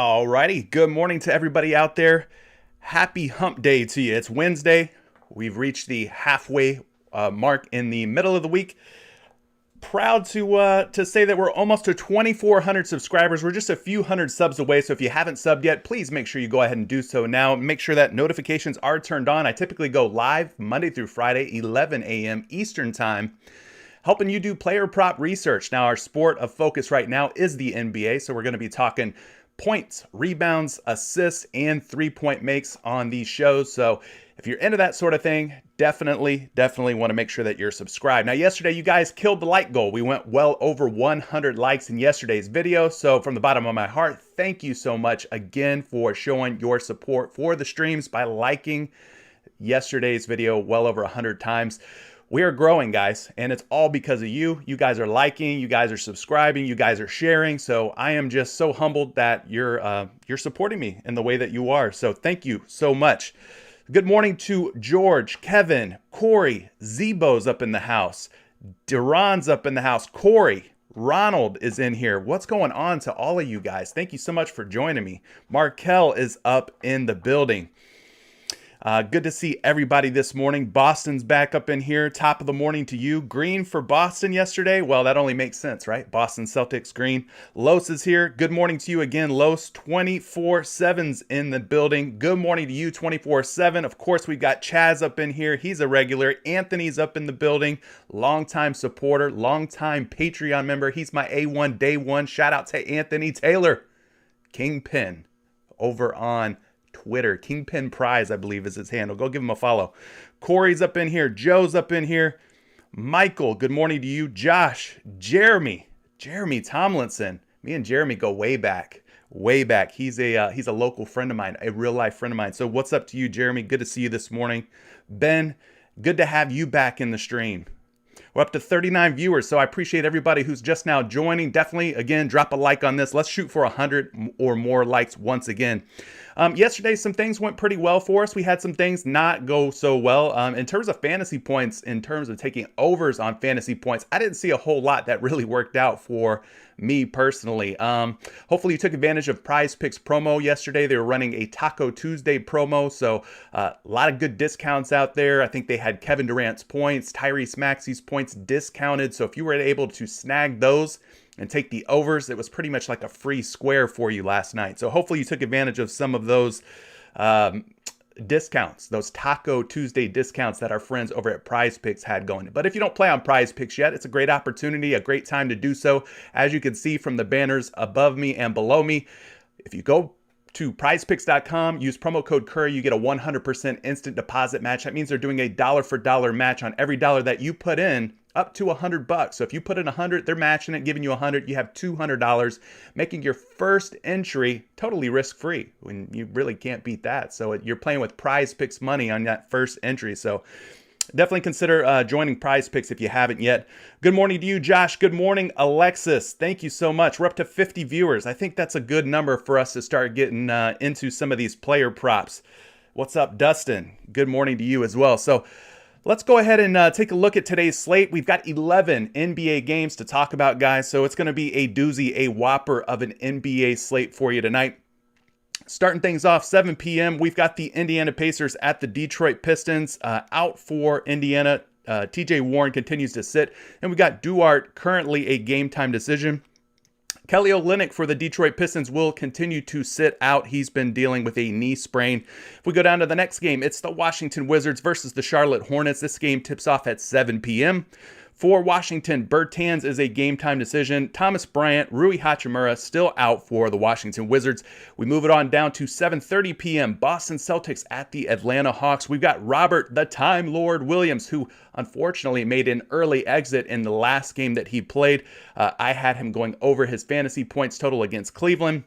Alrighty, good morning to everybody out there. Happy hump day to you. It's Wednesday. We've reached the halfway mark in the middle of the week. Proud to say that we're almost to 2,400 subscribers. We're just a few hundred subs away, so if you haven't subbed yet, please make sure you go ahead and do so now. Make sure that notifications are turned on. I typically go live Monday through Friday, 11 a.m. Eastern Time, helping you do player prop research. Now, our sport of focus right now is the NBA, so we're going to be talking points, rebounds, assists, and three-point makes on these shows. So if you're into that sort of thing, definitely want to make sure that you're subscribed. Now, yesterday, you guys killed the like goal. We went well over 100 likes in yesterday's video. So from the bottom of my heart, thank you so much again for showing your support for the streams by liking yesterday's video well over 100 times. We are growing, guys, and it's all because of you. You guys are liking, you guys are subscribing, you guys are sharing. So I am just so humbled that you're supporting me in the way that you are. So thank you so much. Good morning to George, Kevin, Corey, Zebo's up in the house, Duran's up in the house, Corey, Ronald is in here. What's going on to all of you guys? Thank you so much for joining me. Markel is up in the building. Good to see everybody this morning. Boston's back up in here. Top of the morning to you. Green for Boston yesterday. Well, that only makes sense, right? Boston Celtics green. Los is here. Good morning to you again. Los 24/7's in the building. Good morning to you 24/7. Of course, we've got Chaz up in here. He's a regular. Anthony's up in the building. Longtime supporter, longtime Patreon member. He's my A1 day one. Shout out to Anthony Taylor. Kingpin over on Twitter. Kingpin Prize, I believe, is his handle. Go give him a follow. Corey's up in here. Joe's up in here. Michael, good morning to you. Josh, Jeremy Tomlinson. Me and Jeremy go way back. He's a local friend of mine, a real life friend of mine. So what's up to you, Jeremy? Good to see you this morning. Ben, good to have you back in the stream. We're up to 39 viewers, so I appreciate everybody who's just now joining. Definitely, again, drop a like on this. Let's shoot for 100 or more likes once again. Yesterday, some things went pretty well for us. We had some things not go so well. In terms of fantasy points, in terms of taking overs on fantasy points, I didn't see a whole lot that really worked out for me personally. Hopefully you took advantage of PrizePicks promo yesterday. They were running a Taco Tuesday promo, so a lot of good discounts out there. I think they had Kevin Durant's points, Tyrese Maxey's points discounted. So if you were able to snag those and take the overs, it was pretty much like a free square for you last night. So hopefully you took advantage of some of those discounts, those Taco Tuesday discounts that our friends over at PrizePicks had going. But if you don't play on PrizePicks yet, it's a great opportunity, a great time to do so. As you can see from the banners above me and below me, if you go to prizepicks.com, use promo code Curry, you get a 100% instant deposit match. That means they're doing a dollar for dollar match on every dollar that you put in, up to $100. So if you put in 100, they're matching it, giving you 100. You have $200, making your first entry totally risk-free. When you really can't beat that. So you're playing with PrizePicks money on that first entry. So definitely consider joining PrizePicks if you haven't yet. Good morning to you, Josh. Good morning, Alexis. Thank you so much. We're up to 50 viewers. I think that's a good number for us to start getting into some of these player props. What's up, Dustin? Good morning to you as well. So let's go ahead and take a look at today's slate. We've got 11 NBA games to talk about, guys. So it's going to be a doozy, a whopper of an NBA slate for you tonight. Starting things off, 7 p.m., we've got the Indiana Pacers at the Detroit Pistons. Out for Indiana, TJ Warren continues to sit. And we got Duarte, currently a game-time decision. Kelly Olynyk for the Detroit Pistons will continue to sit out. He's been dealing with a knee sprain. If we go down to the next game, it's the Washington Wizards versus the Charlotte Hornets. This game tips off at 7 p.m. For Washington, Bertans is a game-time decision. Thomas Bryant, Rui Hachimura still out for the Washington Wizards. We move it on down to 7:30 p.m. Boston Celtics at the Atlanta Hawks. We've got Robert the Time Lord Williams, who unfortunately made an early exit in the last game that he played. I had him going over his fantasy points total against Cleveland.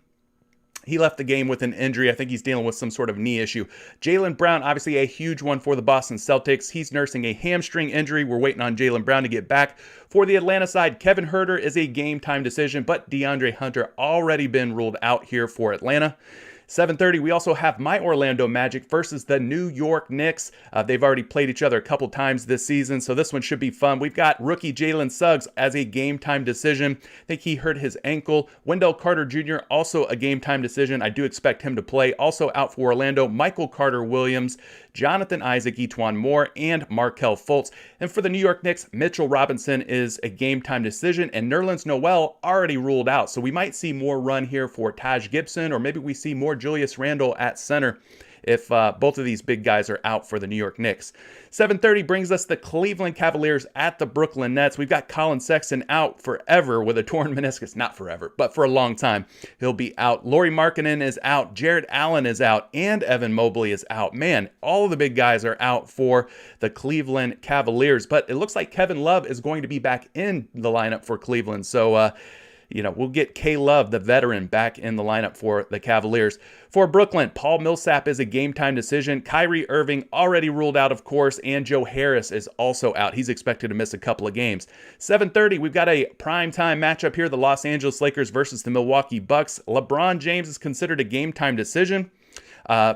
He left the game with an injury. I think he's dealing with some sort of knee issue. Jaylen Brown, obviously a huge one for the Boston Celtics. He's nursing a hamstring injury. We're waiting on Jaylen Brown to get back. For the Atlanta side, Kevin Huerter is a game-time decision, but DeAndre Hunter already been ruled out here for Atlanta. 7:30, we also have my Orlando Magic versus the New York Knicks. They've already played each other a couple times this season, so this one should be fun. We've got rookie Jalen Suggs as a game-time decision. I think he hurt his ankle. Wendell Carter Jr., also a game-time decision. I do expect him to play. Also out for Orlando, Michael Carter-Williams, Jonathan Isaac, Etuan Moore, and Markelle Fultz. And for the New York Knicks, Mitchell Robinson is a game-time decision, and Nerlens Noel already ruled out. So we might see more run here for Taj Gibson, or maybe we see more Julius Randle at center if both of these big guys are out for the New York Knicks. 7:30 brings us the Cleveland Cavaliers at the Brooklyn Nets. We've got Colin Sexton out forever with a torn meniscus. Not forever, but for a long time. He'll be out. Lauri Markkanen is out. Jared Allen is out. And Evan Mobley is out. Man, all of the big guys are out for the Cleveland Cavaliers. But it looks like Kevin Love is going to be back in the lineup for Cleveland. So, we'll get K Love, the veteran, back in the lineup for the Cavaliers. For Brooklyn, Paul Millsap is a game-time decision. Kyrie Irving already ruled out, of course, and Joe Harris is also out. He's expected to miss a couple of games. 7:30, we've got a primetime matchup here, the Los Angeles Lakers versus the Milwaukee Bucks. LeBron James is considered a game-time decision.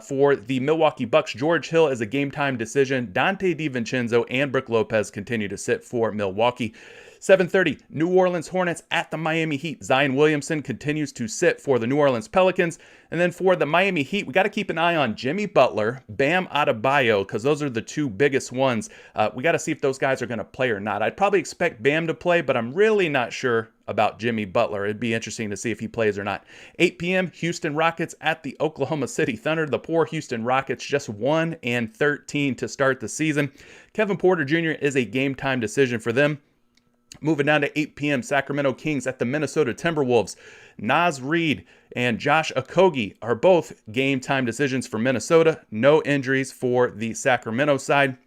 For the Milwaukee Bucks, George Hill is a game-time decision. Dante DiVincenzo and Brook Lopez continue to sit for Milwaukee. 7:30, New Orleans Hornets at the Miami Heat. Zion Williamson continues to sit for the New Orleans Pelicans. And then for the Miami Heat, we got to keep an eye on Jimmy Butler, Bam Adebayo, because those are the two biggest ones. We got to see if those guys are going to play or not. I'd probably expect Bam to play, but I'm really not sure about Jimmy Butler. It'd be interesting to see if he plays or not. 8 p.m., Houston Rockets at the Oklahoma City Thunder. The poor Houston Rockets just 1-13 to start the season. Kevin Porter Jr. is a game-time decision for them. Moving down to 8 p.m., Sacramento Kings at the Minnesota Timberwolves. Naz Reid and Josh Okogie are both game-time decisions for Minnesota. No injuries for the Sacramento side.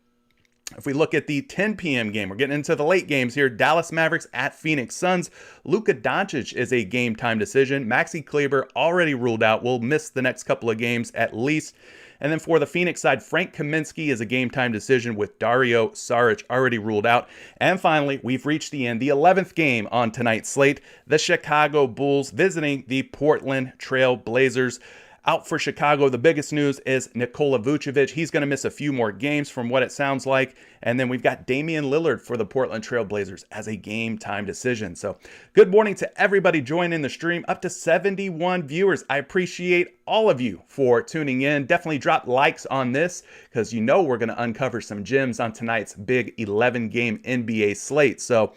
If we look at the 10 p.m. game, we're getting into the late games here. Dallas Mavericks at Phoenix Suns. Luka Doncic is a game-time decision. Maxi Kleber already ruled out. Will miss the next couple of games at least. And then for the Phoenix side, Frank Kaminsky is a game-time decision with Dario Saric already ruled out. And finally, we've reached the end, the 11th game on tonight's slate. The Chicago Bulls visiting the Portland Trail Blazers. Out for Chicago, the biggest news is Nikola Vucevic. He's going to miss a few more games from what it sounds like. And then we've got Damian Lillard for the Portland Trail Blazers as a game-time decision. So good morning to everybody joining the stream. Up to 71 viewers. I appreciate all of you for tuning in. Definitely drop likes on this because we're going to uncover some gems on tonight's big 11-game NBA slate. So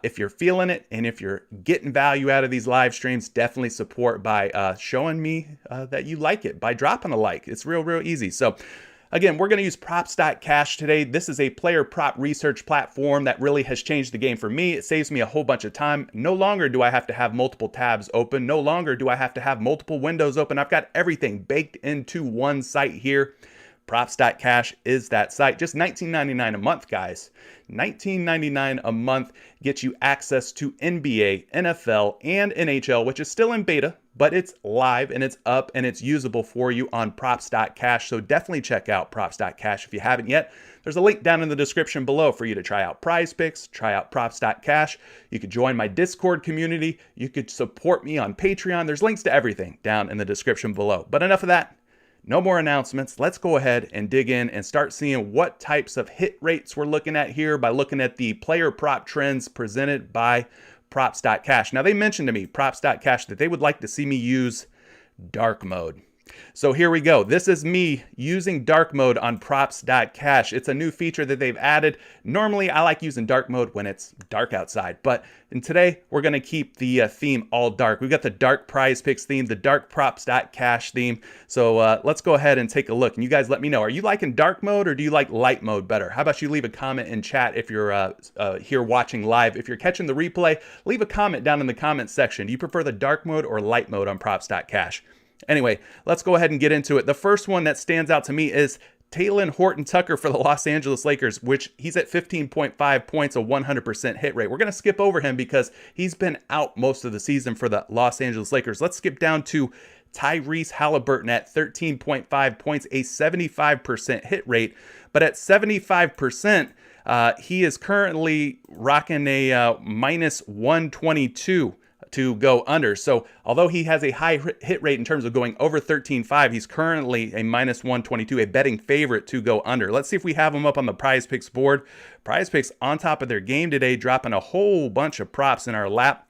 if you're feeling it and if you're getting value out of these live streams, definitely support by showing me that you like it by dropping a like. It's real easy. So again, we're going to use props.cash today. This is a player prop research platform that really has changed the game for me. It saves me a whole bunch of time. No longer do I have to have multiple tabs open. No longer do I have to have multiple windows open. I've got everything baked into one site here. Props.cash is that site. Just $19.99 a month, guys. $19.99 a month gets you access to NBA, NFL, and NHL, which is still in beta, but it's live and it's up and it's usable for you on props.cash. So definitely check out props.cash if you haven't yet. There's a link down in the description below for you to try out PrizePicks, try out props.cash. You could join my Discord community. You could support me on Patreon. There's links to everything down in the description below. But enough of that. No more announcements. Let's go ahead and dig in and start seeing what types of hit rates we're looking at here by looking at the player prop trends presented by props.cash. Now, they mentioned to me, props.cash, that they would like to see me use dark mode. So here we go. This is me using dark mode on props.cash. It's a new feature that they've added. Normally, I like using dark mode when it's dark outside, but today we're going to keep the theme all dark. We've got the dark PrizePicks theme, the dark props.cash theme. So let's go ahead and take a look. And you guys let me know, are you liking dark mode or do you like light mode better? How about you leave a comment in chat if you're here watching live? If you're catching the replay, leave a comment down in the comment section. Do you prefer the dark mode or light mode on props.cash? Anyway, let's go ahead and get into it. The first one that stands out to me is Talen Horton-Tucker for the Los Angeles Lakers, which he's at 15.5 points, a 100% hit rate. We're going to skip over him because he's been out most of the season for the Los Angeles Lakers. Let's skip down to Tyrese Halliburton at 13.5 points, a 75% hit rate. But at 75%, he is currently rocking a minus 122 to go under. So although he has a high hit rate in terms of going over 13.5, he's currently a minus 122, a betting favorite to go under. Let's see if we have him up on the PrizePicks board. PrizePicks on top of their game today, dropping a whole bunch of props in our lap.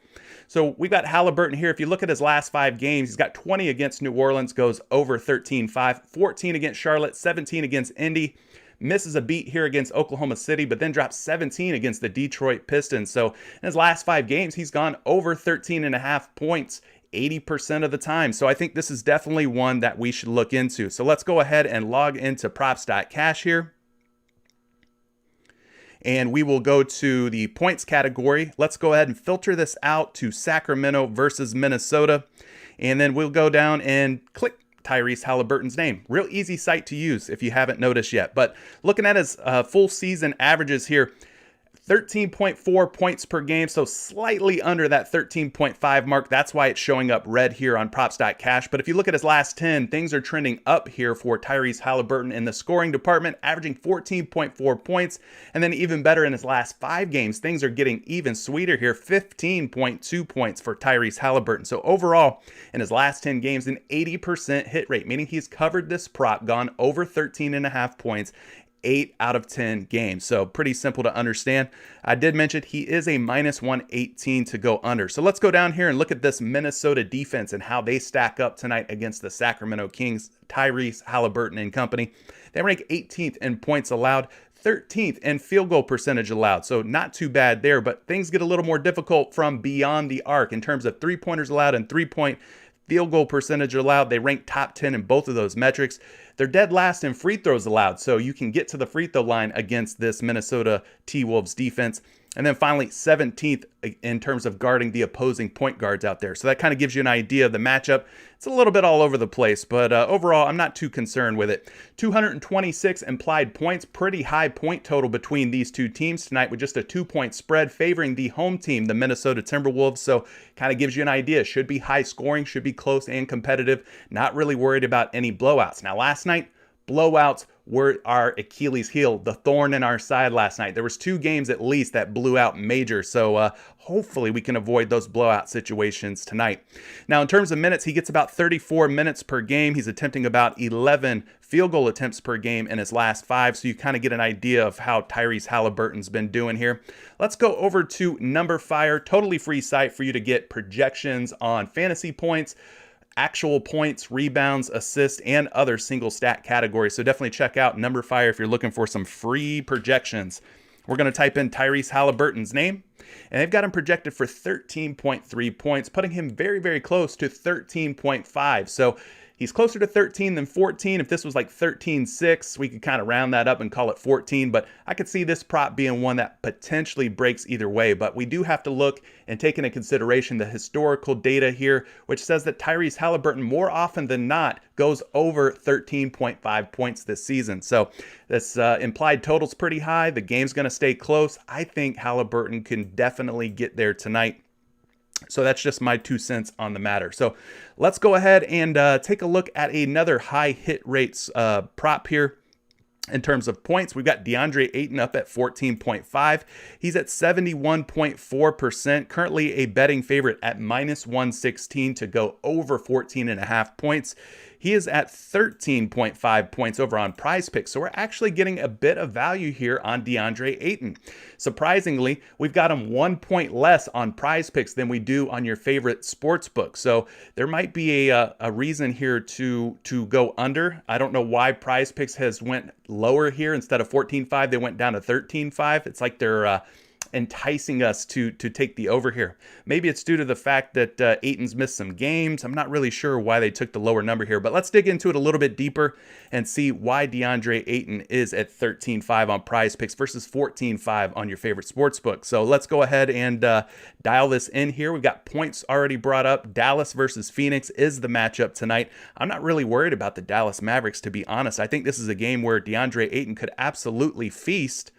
So we got Halliburton here. If you look at his last 5 games, he's got 20 against New Orleans, goes over 13.5, 14 against Charlotte, 17 against Indy. Misses a beat here against Oklahoma City, but then drops 17 against the Detroit Pistons. So in his last 5 games, he's gone over 13.5 points 80% of the time. So I think this is definitely one that we should look into. So let's go ahead and log into props.cash here. And we will go to the points category. Let's go ahead and filter this out to Sacramento versus Minnesota. And then we'll go down and click Tyrese Halliburton's name. Real easy site to use if you haven't noticed yet. But looking at his full season averages here, 13.4 points per game, so slightly under that 13.5 mark. That's why it's showing up red here on props.cash. But if you look at his last 10, things are trending up here for Tyrese Halliburton in the scoring department, averaging 14.4 points. And then even better in his last 5 games, things are getting even sweeter here, 15.2 points for Tyrese Halliburton. So overall, in his last 10 games, an 80% hit rate, meaning he's covered this prop, gone over 13.5 points, 8 out of 10 games. So pretty simple to understand. I did mention he is a minus 118 to go under. So let's go down here and look at this Minnesota defense and how they stack up tonight against the Sacramento Kings, Tyrese Halliburton and company. They rank 18th in points allowed, 13th in field goal percentage allowed. So not too bad there, but things get a little more difficult from beyond the arc in terms of 3-pointers allowed and 3-point field goal percentage allowed. They rank top 10 in both of those metrics. They're dead last in free throws allowed, so you can get to the free throw line against this Minnesota T-Wolves defense. And then finally, 17th in terms of guarding the opposing point guards out there. So that kind of gives you an idea of the matchup. It's a little bit all over the place, but overall, I'm not too concerned with it. 226 implied points, pretty high point total between these two teams tonight with just a 2-point spread favoring the home team, the Minnesota Timberwolves. So kind of gives you an idea. Should be high scoring, should be close and competitive. Not really worried about any blowouts. Now, last night, blowouts were our Achilles heel, the thorn in our side last night. There was 2 games at least that blew out major, so hopefully we can avoid those blowout situations tonight. Now, in terms of minutes, he gets about 34 minutes per game. He's attempting about 11 field goal attempts per game in his last 5, so you kind of get an idea of how Tyrese Halliburton's been doing here. Let's go over to Numberfire, totally free site for you to get projections on fantasy points, actual points, rebounds, assists, and other single stat categories. So definitely check out Numberfire if you're looking for some free projections. We're going to type in Tyrese Halliburton's name, and they've got him projected for 13.3 points, putting him very, very close to 13.5. So he's closer to 13 than 14. If this was like 13.6, we could kind of round that up and call it 14. But I could see this prop being one that potentially breaks either way. But we do have to look and take into consideration the historical data here, which says that Tyrese Halliburton more often than not goes over 13.5 points this season. So this implied total's pretty high. The game's going to stay close. I think Halliburton can definitely get there tonight. So that's just my 2 cents on the matter. So let's go ahead and take a look at another high hit rates prop here. In terms of points, we've got DeAndre Ayton up at 14.5. He's at 71.4%, currently a betting favorite at minus 116 to go over 14.5 points. He is at 13.5 points over on PrizePicks. So we're actually getting a bit of value here on DeAndre Ayton. Surprisingly, we've got him 1 point less on PrizePicks than we do on your favorite sports book. So there might be a reason here to go under. I don't know why PrizePicks has went lower here. Instead of 14.5, they went down to 13.5. It's like they're enticing us to take the over here. Maybe it's due to the fact that Ayton's missed some games. I'm not really sure why they took the lower number here, but let's dig into it a little bit deeper and see why DeAndre Ayton is at 13.5 on PrizePicks versus 14.5 on your favorite sports book. So let's go ahead and dial this in here. We've got points already brought up. Dallas versus Phoenix is the matchup tonight. I'm not really worried about the Dallas Mavericks, to be honest. I think this is a game where DeAndre Ayton could absolutely feast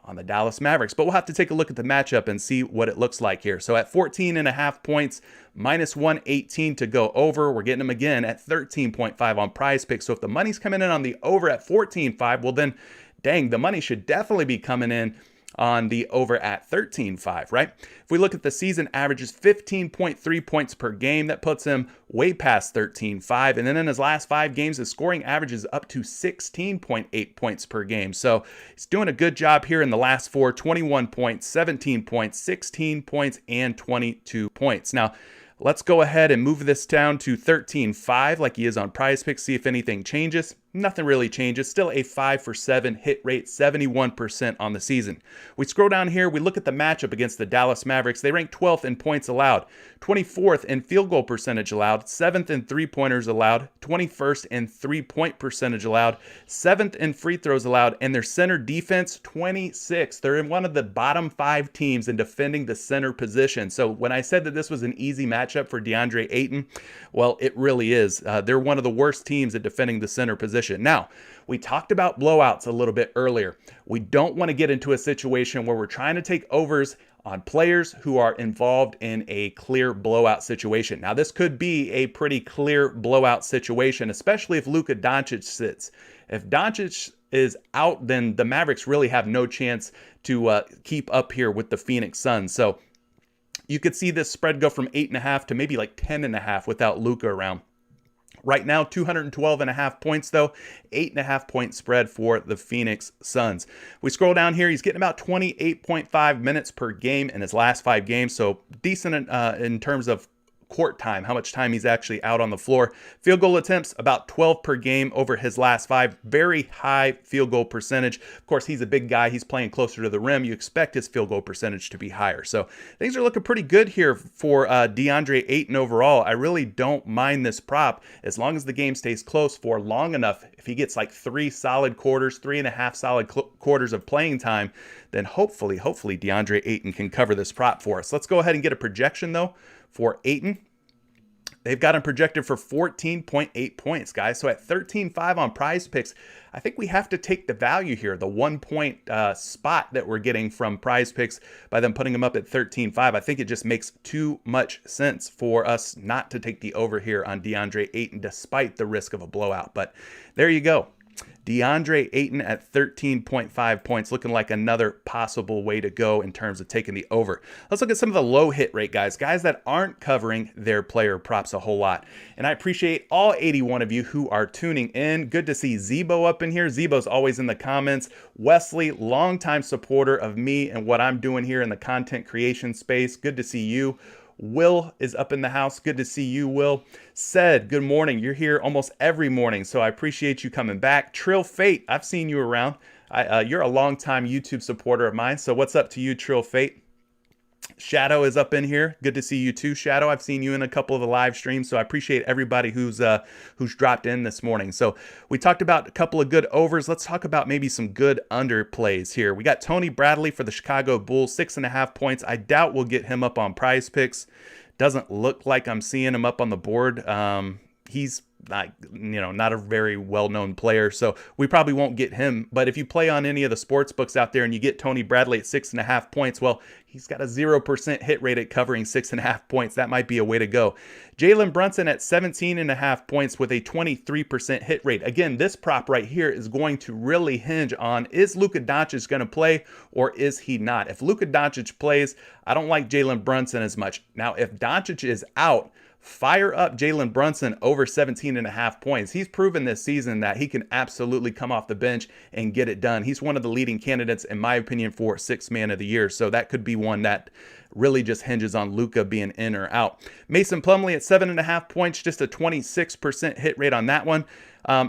on the Dallas Mavericks, but we'll have to take a look at the matchup and see what it looks like here. So at 14.5 points, minus 118 to go over. We're getting him again at 13.5 on PrizePicks. So if the money's coming in on the over at 14.5, well then, dang, the money should definitely be coming in on the over at 13.5, right? If we look at the season averages 15.3 points per game, that puts him way past 13.5. And then in his last 5 games, his scoring average is up to 16.8 points per game. So he's doing a good job here in the last 4, 21 points, 17 points, 16 points, and 22 points. Now, let's go ahead and move this down to 13.5 like he is on PrizePicks, see if anything changes. Nothing really changes. Still a 5 for 7 hit rate, 71% on the season. We scroll down here, we look at the matchup against the Dallas Mavericks. They rank 12th in points allowed, 24th in field goal percentage allowed, 7th in three-pointers allowed, 21st in three-point percentage allowed, 7th in free throws allowed, and their center defense, 26th. They're in one of the bottom 5 teams in defending the center position. So when I said that this was an easy matchup for DeAndre Ayton, well, it really is. They're one of the worst teams at defending the center position. Now, we talked about blowouts a little bit earlier. We don't want to get into a situation where we're trying to take overs on players who are involved in a clear blowout situation. Now, this could be a pretty clear blowout situation, especially if Luka Doncic sits. If Doncic is out, then the Mavericks really have no chance to keep up here with the Phoenix Suns. So you could see this spread go from 8.5 to maybe like 10.5 without Luka around. Right now, 212.5 points, though, 8.5 point spread for the Phoenix Suns. We scroll down here. He's getting about 28.5 minutes per game in his last 5 games, so decent in terms of court time, how much time he's actually out on the floor. Field goal attempts, about 12 per game over his last 5. Very high field goal percentage. Of course, he's a big guy. He's playing closer to the rim. You expect his field goal percentage to be higher. So things are looking pretty good here for DeAndre Ayton overall. I really don't mind this prop as long as the game stays close for long enough. If he gets like 3 solid quarters, 3.5 solid quarters of playing time, then hopefully DeAndre Ayton can cover this prop for us. Let's go ahead and get a projection, though, for Ayton. They've got him projected for 14.8 points, guys. So at 13.5 on PrizePicks, I think we have to take the value here, the 1 point spot that we're getting from PrizePicks by them putting him up at 13.5. I think it just makes too much sense for us not to take the over here on DeAndre Ayton, despite the risk of a blowout. But there you go. DeAndre Ayton at 13.5 points, looking like another possible way to go in terms of taking the over. Let's look at some of the low hit rate guys that aren't covering their player props a whole lot. And I appreciate all 81 of you who are tuning in. Good to see Zebo up in here. Zebo's always in the comments. Wesley, longtime supporter of me and what I'm doing here in the content creation space. Good to see you. Will is up in the house. Good to see you, Will. Said, good morning. You're here almost every morning, so I appreciate you coming back. Trill Fate, I've seen you around. You're a longtime YouTube supporter of mine, so what's up to you, Trill Fate? Shadow is up in here. Good to see you too, Shadow. I've seen you in a couple of the live streams, so I appreciate everybody who's dropped in this morning. So we talked about a couple of good overs. Let's talk about maybe some good underplays here. We got Tony Bradley for the Chicago Bulls, 6.5 points. I doubt we'll get him up on PrizePicks. Doesn't look like I'm seeing him up on the board. He's not a very well-known player, so we probably won't get him. But if you play on any of the sports books out there and you get Tony Bradley at 6.5 points, well, he's got a 0% hit rate at covering 6.5 points. That might be a way to go. Jalen Brunson at 17.5 points with a 23% hit rate. Again, this prop right here is going to really hinge on, is Luka Doncic going to play or is he not? If Luka Doncic plays, I don't like Jalen Brunson as much. Now, if Doncic is out, fire up Jalen Brunson over 17.5 points. He's proven this season that he can absolutely come off the bench and get it done. He's one of the leading candidates, in my opinion, for Sixth Man of the Year. So that could be one that really just hinges on Luka being in or out. Mason Plumlee at 7.5 points, just a 26% hit rate on that one.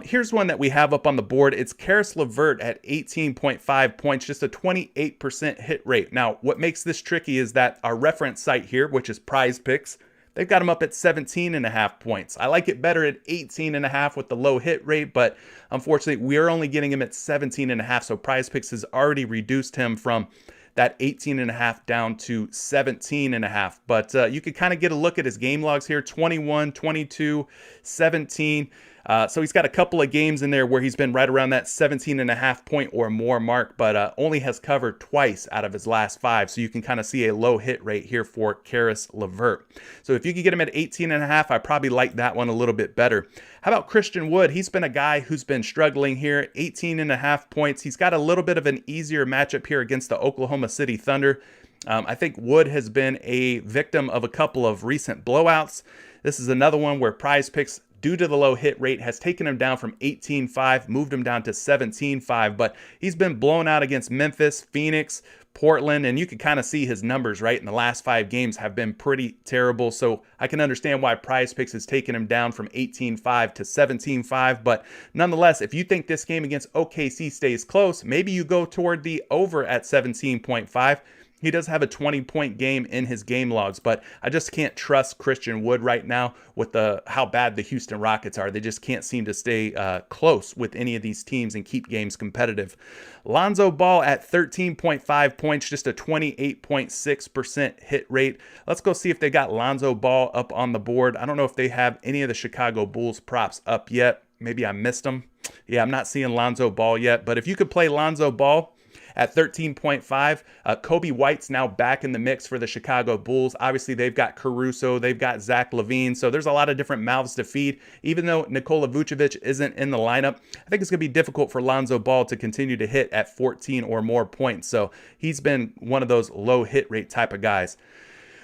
Here's one that we have up on the board. It's Karis LeVert at 18.5 points, just a 28% hit rate. Now, what makes this tricky is that our reference site here, which is PrizePicks, they've got him up at 17.5 points. I like it better at 18.5 with the low hit rate, but unfortunately, we're only getting him at 17.5. So PrizePicks has already reduced him from that 18.5 down to 17.5. But you could kind of get a look at his game logs here: 21, 22, 17. So he's got a couple of games in there where he's been right around that 17.5 point or more mark, but only has covered twice out of his last 5. So you can kind of see a low hit rate here for Karis LeVert. So if you could get him at 18.5, I probably like that one a little bit better. How about Christian Wood? He's been a guy who's been struggling here, 18.5 points. He's got a little bit of an easier matchup here against the Oklahoma City Thunder. I think Wood has been a victim of a couple of recent blowouts. This is another one where PrizePicks, due to the low hit rate, has taken him down from 18.5, moved him down to 17.5, but he's been blown out against Memphis, Phoenix, Portland, and you can kind of see his numbers, right, in the last 5 games have been pretty terrible, so I can understand why PrizePicks has taken him down from 18.5 to 17.5, but nonetheless, if you think this game against OKC stays close, maybe you go toward the over at 17.5. He does have a 20-point game in his game logs, but I just can't trust Christian Wood right now with how bad the Houston Rockets are. They just can't seem to stay close with any of these teams and keep games competitive. Lonzo Ball at 13.5 points, just a 28.6% hit rate. Let's go see if they got Lonzo Ball up on the board. I don't know if they have any of the Chicago Bulls props up yet. Maybe I missed them. Yeah, I'm not seeing Lonzo Ball yet, but if you could play Lonzo Ball at 13.5, Kobe White's now back in the mix for the Chicago Bulls. Obviously, they've got Caruso, they've got Zach LaVine, so there's a lot of different mouths to feed. Even though Nikola Vucevic isn't in the lineup, I think it's going to be difficult for Lonzo Ball to continue to hit at 14 or more points. So he's been one of those low hit rate type of guys.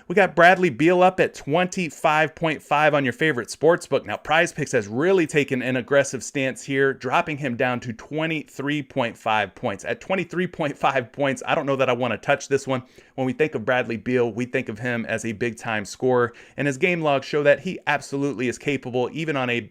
We got Bradley Beal up at 25.5 on your favorite sportsbook. Now, PrizePicks has really taken an aggressive stance here, dropping him down to 23.5 points. At 23.5 points, I don't know that I want to touch this one. When we think of Bradley Beal, we think of him as a big-time scorer, and his game logs show that he absolutely is capable, even on a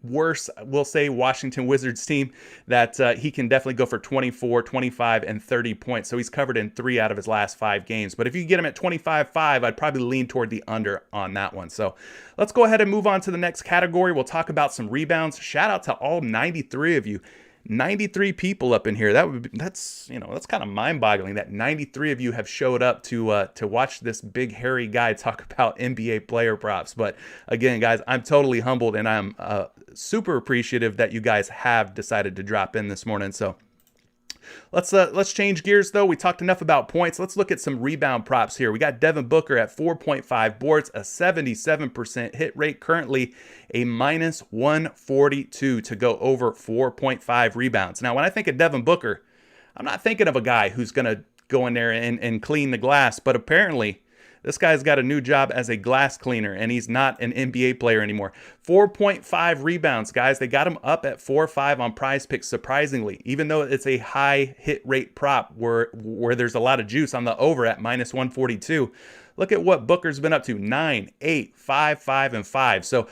worse, we'll say, Washington Wizards team, that he can definitely go for 24, 25, and 30 points. So he's covered in 3 out of his last 5 games. But if you get him at 25.5, I'd probably lean toward the under on that one. So let's go ahead and move on to the next category. We'll talk about some rebounds. Shout out to all 93 of you. 93 people up in here. That's kind of mind-boggling that 93 of you have showed up to watch this big hairy guy talk about NBA player props. But again, guys, I'm totally humbled, and I'm super appreciative that you guys have decided to drop in this morning. So let's change gears, though. We talked enough about points. Let's look at some rebound props here. We got Devin Booker at 4.5 boards, a 77% hit rate, currently a minus 142 to go over 4.5 rebounds. Now, when I think of Devin Booker, I'm not thinking of a guy who's going to go in there and clean the glass, but apparently this guy's got a new job as a glass cleaner, and he's not an NBA player anymore. 4.5 rebounds, guys. They got him up at 4.5 on PrizePicks, surprisingly, even though it's a high hit rate prop where there's a lot of juice on the over at minus 142. Look at what Booker's been up to: 9, 8, 5, 5, and 5. So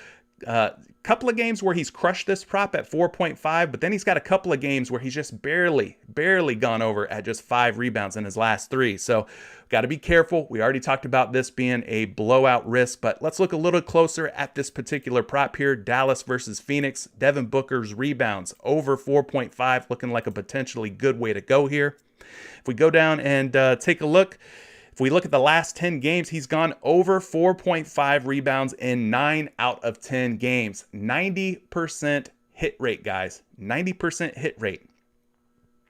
couple of games where he's crushed this prop at 4.5, but then he's got a couple of games where he's just barely gone over at just 5 rebounds in his last 3. So got to be careful. We already talked about this being a blowout risk, but let's look a little closer at this particular prop here. Dallas versus Phoenix. Devin Booker's rebounds over 4.5, looking like a potentially good way to go here. If we go down and take a look, if we look at the last 10 games, he's gone over 4.5 rebounds in 9 out of 10 games. 90% hit rate, guys. 90% hit rate.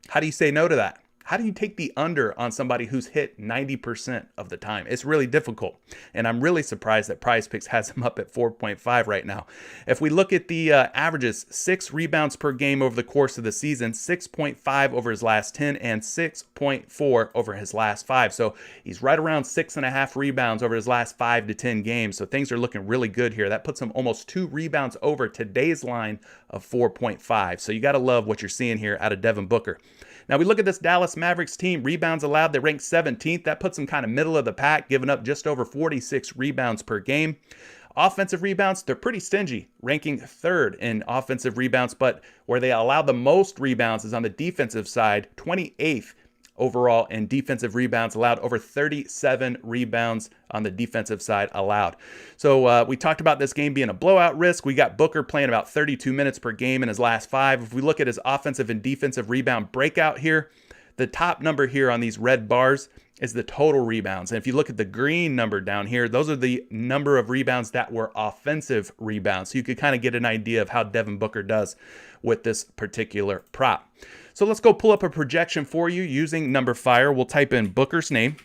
How do you say no to that? How do you take the under on somebody who's hit 90% of the time? It's really difficult. And I'm really surprised that PrizePicks has him up at 4.5 right now. If we look at the averages, 6 rebounds per game over the course of the season, 6.5 over his last 10, and 6.4 over his last 5. So he's right around 6.5 rebounds over his last 5 to 10 games. So things are looking really good here. That puts him almost 2 rebounds over today's line of 4.5. So you got to love what you're seeing here out of Devin Booker. Now we look at this Dallas Mavericks team, rebounds allowed, they rank 17th. That puts them kind of middle of the pack, giving up just over 46 rebounds per game. Offensive rebounds, they're pretty stingy, ranking 3rd in offensive rebounds, but where they allow the most rebounds is on the defensive side, 28th overall in defensive rebounds allowed, over 37 rebounds on the defensive side allowed. So we talked about this game being a blowout risk. We got Booker playing about 32 minutes per game in his last 5. If we look at his offensive and defensive rebound breakout here, the top number here on these red bars is the total rebounds. And if you look at the green number down here, those are the number of rebounds that were offensive rebounds. So you could kind of get an idea of how Devin Booker does with this particular prop. So let's go pull up a projection for you using Numberfire. We'll type in Booker's name,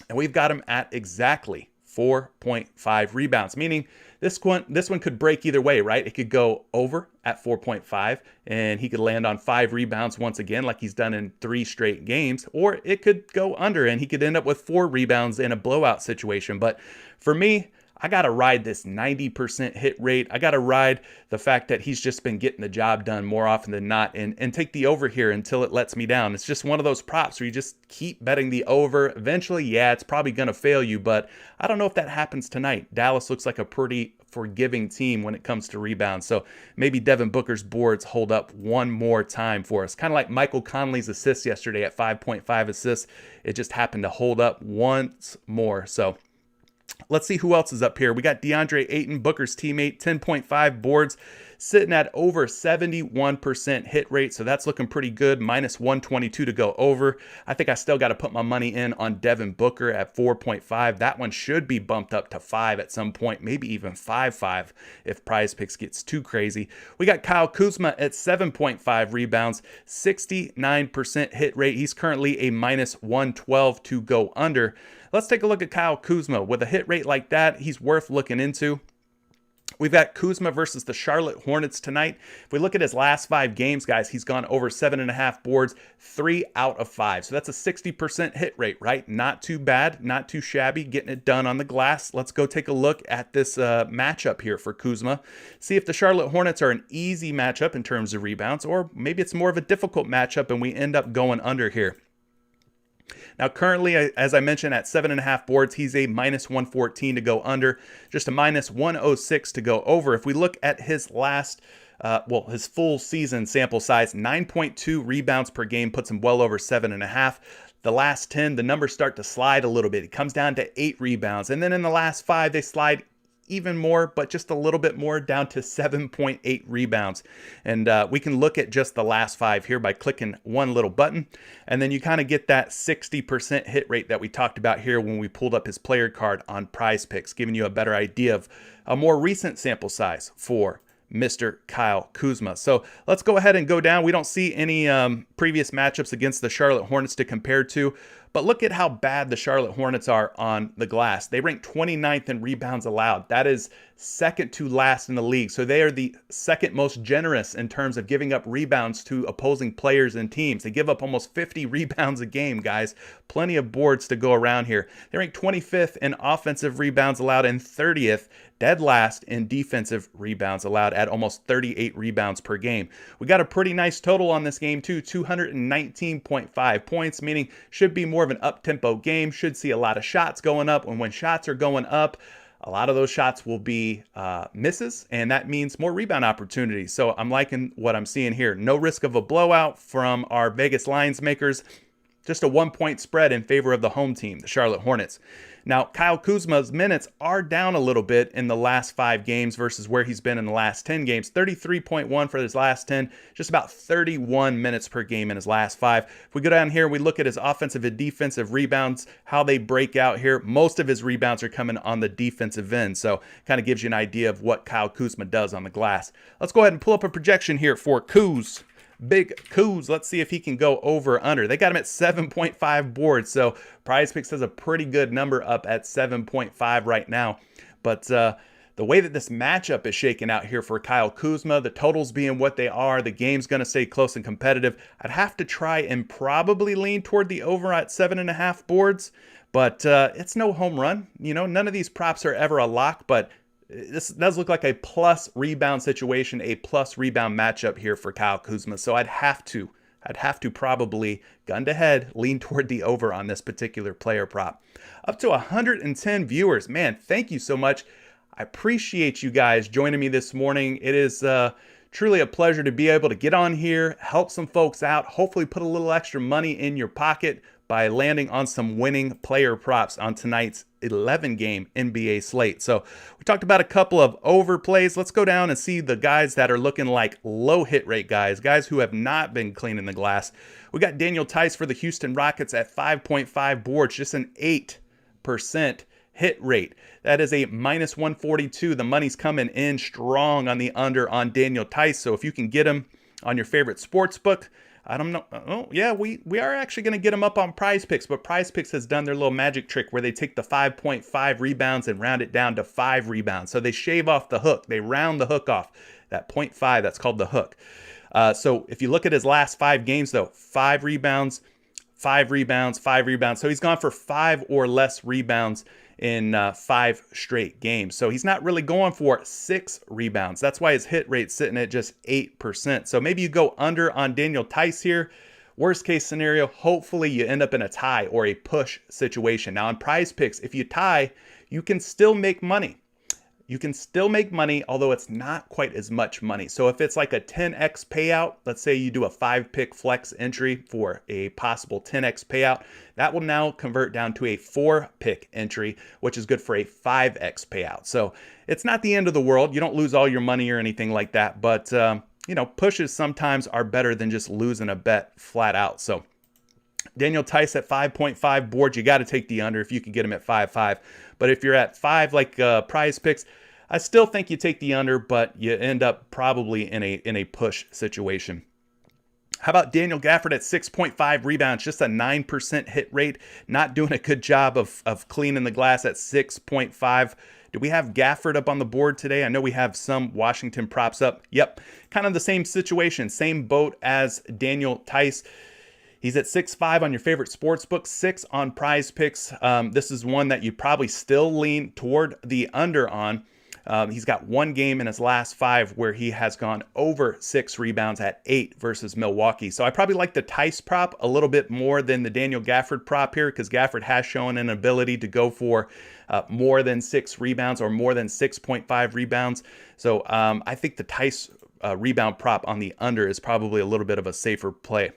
and we've got him at exactly 4.5 rebounds, meaning this one could break either way, right? It could go over at 4.5 and he could land on 5 rebounds once again, like he's done in 3 straight games, or it could go under and he could end up with 4 rebounds in a blowout situation. But for me, I got to ride this 90% hit rate. I got to ride the fact that he's just been getting the job done more often than not, and take the over here until it lets me down. It's just one of those props where you just keep betting the over. Eventually, yeah, it's probably going to fail you, but I don't know if that happens tonight. Dallas looks like a pretty forgiving team when it comes to rebounds, so maybe Devin Booker's boards hold up one more time for us. Kind of like Michael Conley's assists yesterday at 5.5 assists. It just happened to hold up once more. So let's see who else is up here. We got DeAndre Ayton, Booker's teammate, 10.5 boards, sitting at over 71% hit rate. So that's looking pretty good. Minus 122 to go over. I think I still got to put my money in on Devin Booker at 4.5. That one should be bumped up to 5 at some point, maybe even 5.5 if PrizePicks gets too crazy. We got Kyle Kuzma at 7.5 rebounds, 69% hit rate. He's currently a minus 112 to go under. Let's take a look at Kyle Kuzma. With a hit rate like that, he's worth looking into. We've got Kuzma versus the Charlotte Hornets tonight. If we look at his last 5 games, guys, he's gone over 7.5 boards, 3 out of 5. So that's a 60% hit rate, right? Not too bad, not too shabby, getting it done on the glass. Let's go take a look at this matchup here for Kuzma. See if the Charlotte Hornets are an easy matchup in terms of rebounds, or maybe it's more of a difficult matchup and we end up going under here. Now, currently, as I mentioned, at 7.5 boards, he's a minus 114 to go under, just a minus 106 to go over. If we look at his last, his full season sample size, 9.2 rebounds per game puts him well over 7.5. The last 10, the numbers start to slide a little bit. It comes down to 8 rebounds. And then in the last 5, they slide even more, but just a little bit more, down to 7.8 rebounds. And we can look at just the last 5 here by clicking one little button, and then you kind of get that 60% hit rate that we talked about here when we pulled up his player card on PrizePicks, giving you a better idea of a more recent sample size for Mr. Kyle Kuzma. So let's go ahead and go down. We don't see any previous matchups against the Charlotte Hornets to compare to, but look at how bad the Charlotte Hornets are on the glass. They rank 29th in rebounds allowed. That is second to last in the league. So they are the second most generous in terms of giving up rebounds to opposing players and teams. They give up almost 50 rebounds a game, guys. Plenty of boards to go around here. They rank 25th in offensive rebounds allowed and 30th, dead last in defensive rebounds allowed at almost 38 rebounds per game. We got a pretty nice total on this game too, 219.5 points, meaning should be more of an up-tempo game, should see a lot of shots going up, and when shots are going up, a lot of those shots will be misses, and that means more rebound opportunities. So I'm liking what I'm seeing here. No risk of a blowout from our Vegas lines makers. Just a 1-point spread in favor of the home team, the Charlotte Hornets. Now, Kyle Kuzma's minutes are down a little bit in the last 5 games versus where he's been in the last 10 games. 33.1 for his last 10, just about 31 minutes per game in his last 5. If we go down here, we look at his offensive and defensive rebounds, how they break out here. Most of his rebounds are coming on the defensive end, so kind of gives you an idea of what Kyle Kuzma does on the glass. Let's go ahead and pull up a projection here for Kuz. Big Kuz. Let's see if he can go over or under. They got him at 7.5 boards, so PrizePicks has a pretty good number up at 7.5 right now. But the way that this matchup is shaking out here for Kyle Kuzma, the totals being what they are, the game's going to stay close and competitive. I'd have to try and probably lean toward the over at 7.5 boards, but it's no home run. You know, none of these props are ever a lock, but this does look like a plus rebound situation, a plus rebound matchup here for Kyle Kuzma. So I'd have to probably, gun to head, lean toward the over on this particular player prop. Up to 110 viewers. Man, thank you so much. I appreciate you guys joining me this morning. It is truly a pleasure to be able to get on here, help some folks out, hopefully put a little extra money in your pocket, by landing on some winning player props on tonight's 11-game NBA slate. So we talked about a couple of overplays. Let's go down and see the guys that are looking like low hit rate guys who have not been cleaning the glass. We got Daniel Tice for the Houston Rockets at 5.5 boards, just an 8% hit rate. That is a minus 142. The money's coming in strong on the under on Daniel Tice. So if you can get him on your favorite sports book, I don't know. Oh, yeah, we are actually going to get him up on PrizePicks, but PrizePicks has done their little magic trick where they take the 5.5 rebounds and round it down to 5 rebounds. So they shave off the hook. They round the hook off. That 0.5, that's called the hook. So if you look at his last 5 games, though, 5 rebounds, 5 rebounds, 5 rebounds. So he's gone for 5 or less rebounds in 5 straight games. So he's not really going for 6 rebounds. That's why his hit rate's sitting at just 8%. So maybe you go under on Daniel Tice here. Worst case scenario, hopefully you end up in a tie or a push situation. Now on PrizePicks, if you tie, you can still make money. You can still make money, although it's not quite as much money. So if it's like a 10x payout, let's say you do a 5-pick flex entry for a possible 10x payout, that will now convert down to a 4-pick entry, which is good for a 5x payout. So it's not the end of the world. You don't lose all your money or anything like that, but pushes sometimes are better than just losing a bet flat out. So Daniel Tice at 5.5 boards, you got to take the under if you can get him at 5.5. But if you're at 5 like PrizePicks, I still think you take the under, but you end up probably in a push situation. How about Daniel Gafford at 6.5 rebounds, just a 9% hit rate, not doing a good job of cleaning the glass at 6.5. Do we have Gafford up on the board today? I know we have some Washington props up. Yep, kind of the same situation, same boat as Daniel Tice. He's at 6.5 on your favorite sports book, 6 on PrizePicks. This is one that you probably still lean toward the under on. He's got 1 game in his last 5 where he has gone over 6 rebounds at 8 versus Milwaukee. So I probably like the Tice prop a little bit more than the Daniel Gafford prop here, because Gafford has shown an ability to go for more than 6 rebounds or more than 6.5 rebounds. So I think the Tice rebound prop on the under is probably a little bit of a safer play.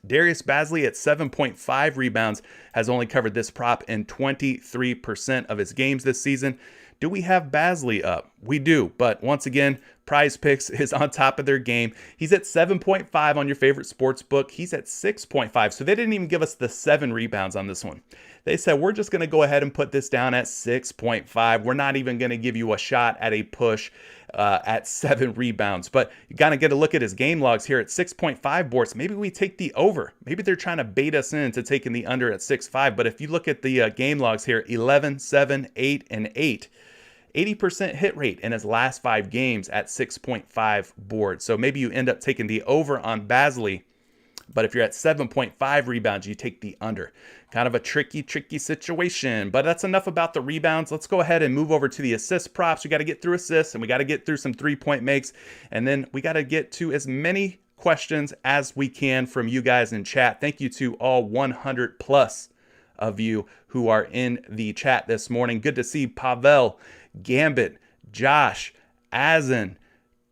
Darius Bazley at 7.5 rebounds has only covered this prop in 23% of his games this season. Do we have Bazley up? We do, but once again, PrizePicks is on top of their game. He's at 7.5 on your favorite sports book. He's at 6.5, so they didn't even give us the 7 rebounds on this one. They said, we're just going to go ahead and put this down at 6.5. We're not even going to give you a shot at a push at 7 rebounds. But you got to get a look at his game logs here at 6.5 boards. Maybe we take the over. Maybe they're trying to bait us into taking the under at 6.5. But if you look at the game logs here, 11, 7, 8, and 8. 80% hit rate in his last 5 games at 6.5 boards. So maybe you end up taking the over on Bazley, but if you're at 7.5 rebounds, you take the under. Kind of a tricky situation, but that's enough about the rebounds. Let's go ahead and move over to the assist props. We got to get through assists, and we got to get through some 3-point makes, and then we got to get to as many questions as we can from you guys in chat. Thank you to all 100 plus of you who are in the chat this morning. Good to see Pavel, Gambit, Josh, Azen,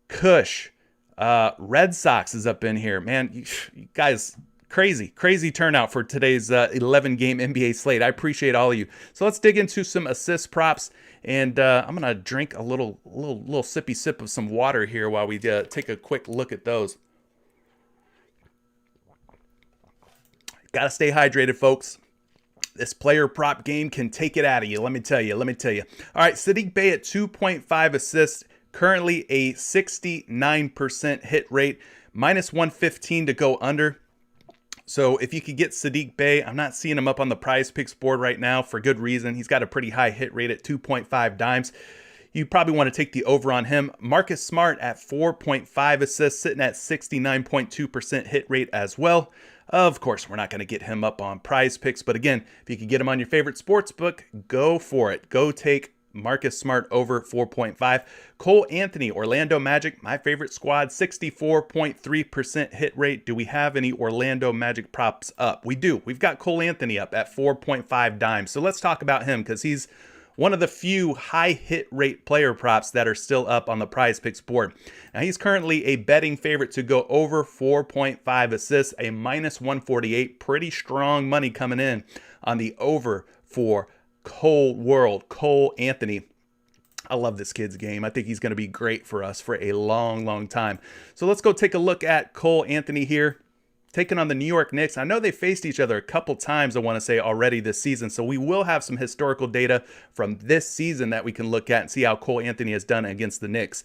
Kush, Red Sox is up in here. Man, you guys, crazy turnout for today's 11-game NBA slate. I appreciate all of you. So let's dig into some assist props, and I'm gonna drink a little sippy sip of some water here while we take a quick look at those. Gotta stay hydrated, folks. This player prop game can take it out of you. Let me tell you. All right, Saddiq Bey at 2.5 assists, currently a 69% hit rate, minus 115 to go under. So if you could get Saddiq Bey, I'm not seeing him up on the PrizePicks board right now for good reason. He's got a pretty high hit rate at 2.5 dimes. You probably want to take the over on him. Marcus Smart at 4.5 assists, sitting at 69.2% hit rate as well. Of course, we're not going to get him up on PrizePicks, but again, if you can get him on your favorite sports book, go for it. Go take Marcus Smart over 4.5. Cole Anthony, Orlando Magic, my favorite squad, 64.3% hit rate. Do we have any Orlando Magic props up? We do. We've got Cole Anthony up at 4.5 dimes. So let's talk about him, because he's one of the few high hit rate player props that are still up on the PrizePicks board. Now, he's currently a betting favorite to go over 4.5 assists, a minus 148. Pretty strong money coming in on the over for Cole Anthony. I love this kid's game. I think he's going to be great for us for a long, long time. So let's go take a look at Cole Anthony here, taking on the New York Knicks. I know they faced each other a couple times, I want to say, already this season. So we will have some historical data from this season that we can look at and see how Cole Anthony has done against the Knicks.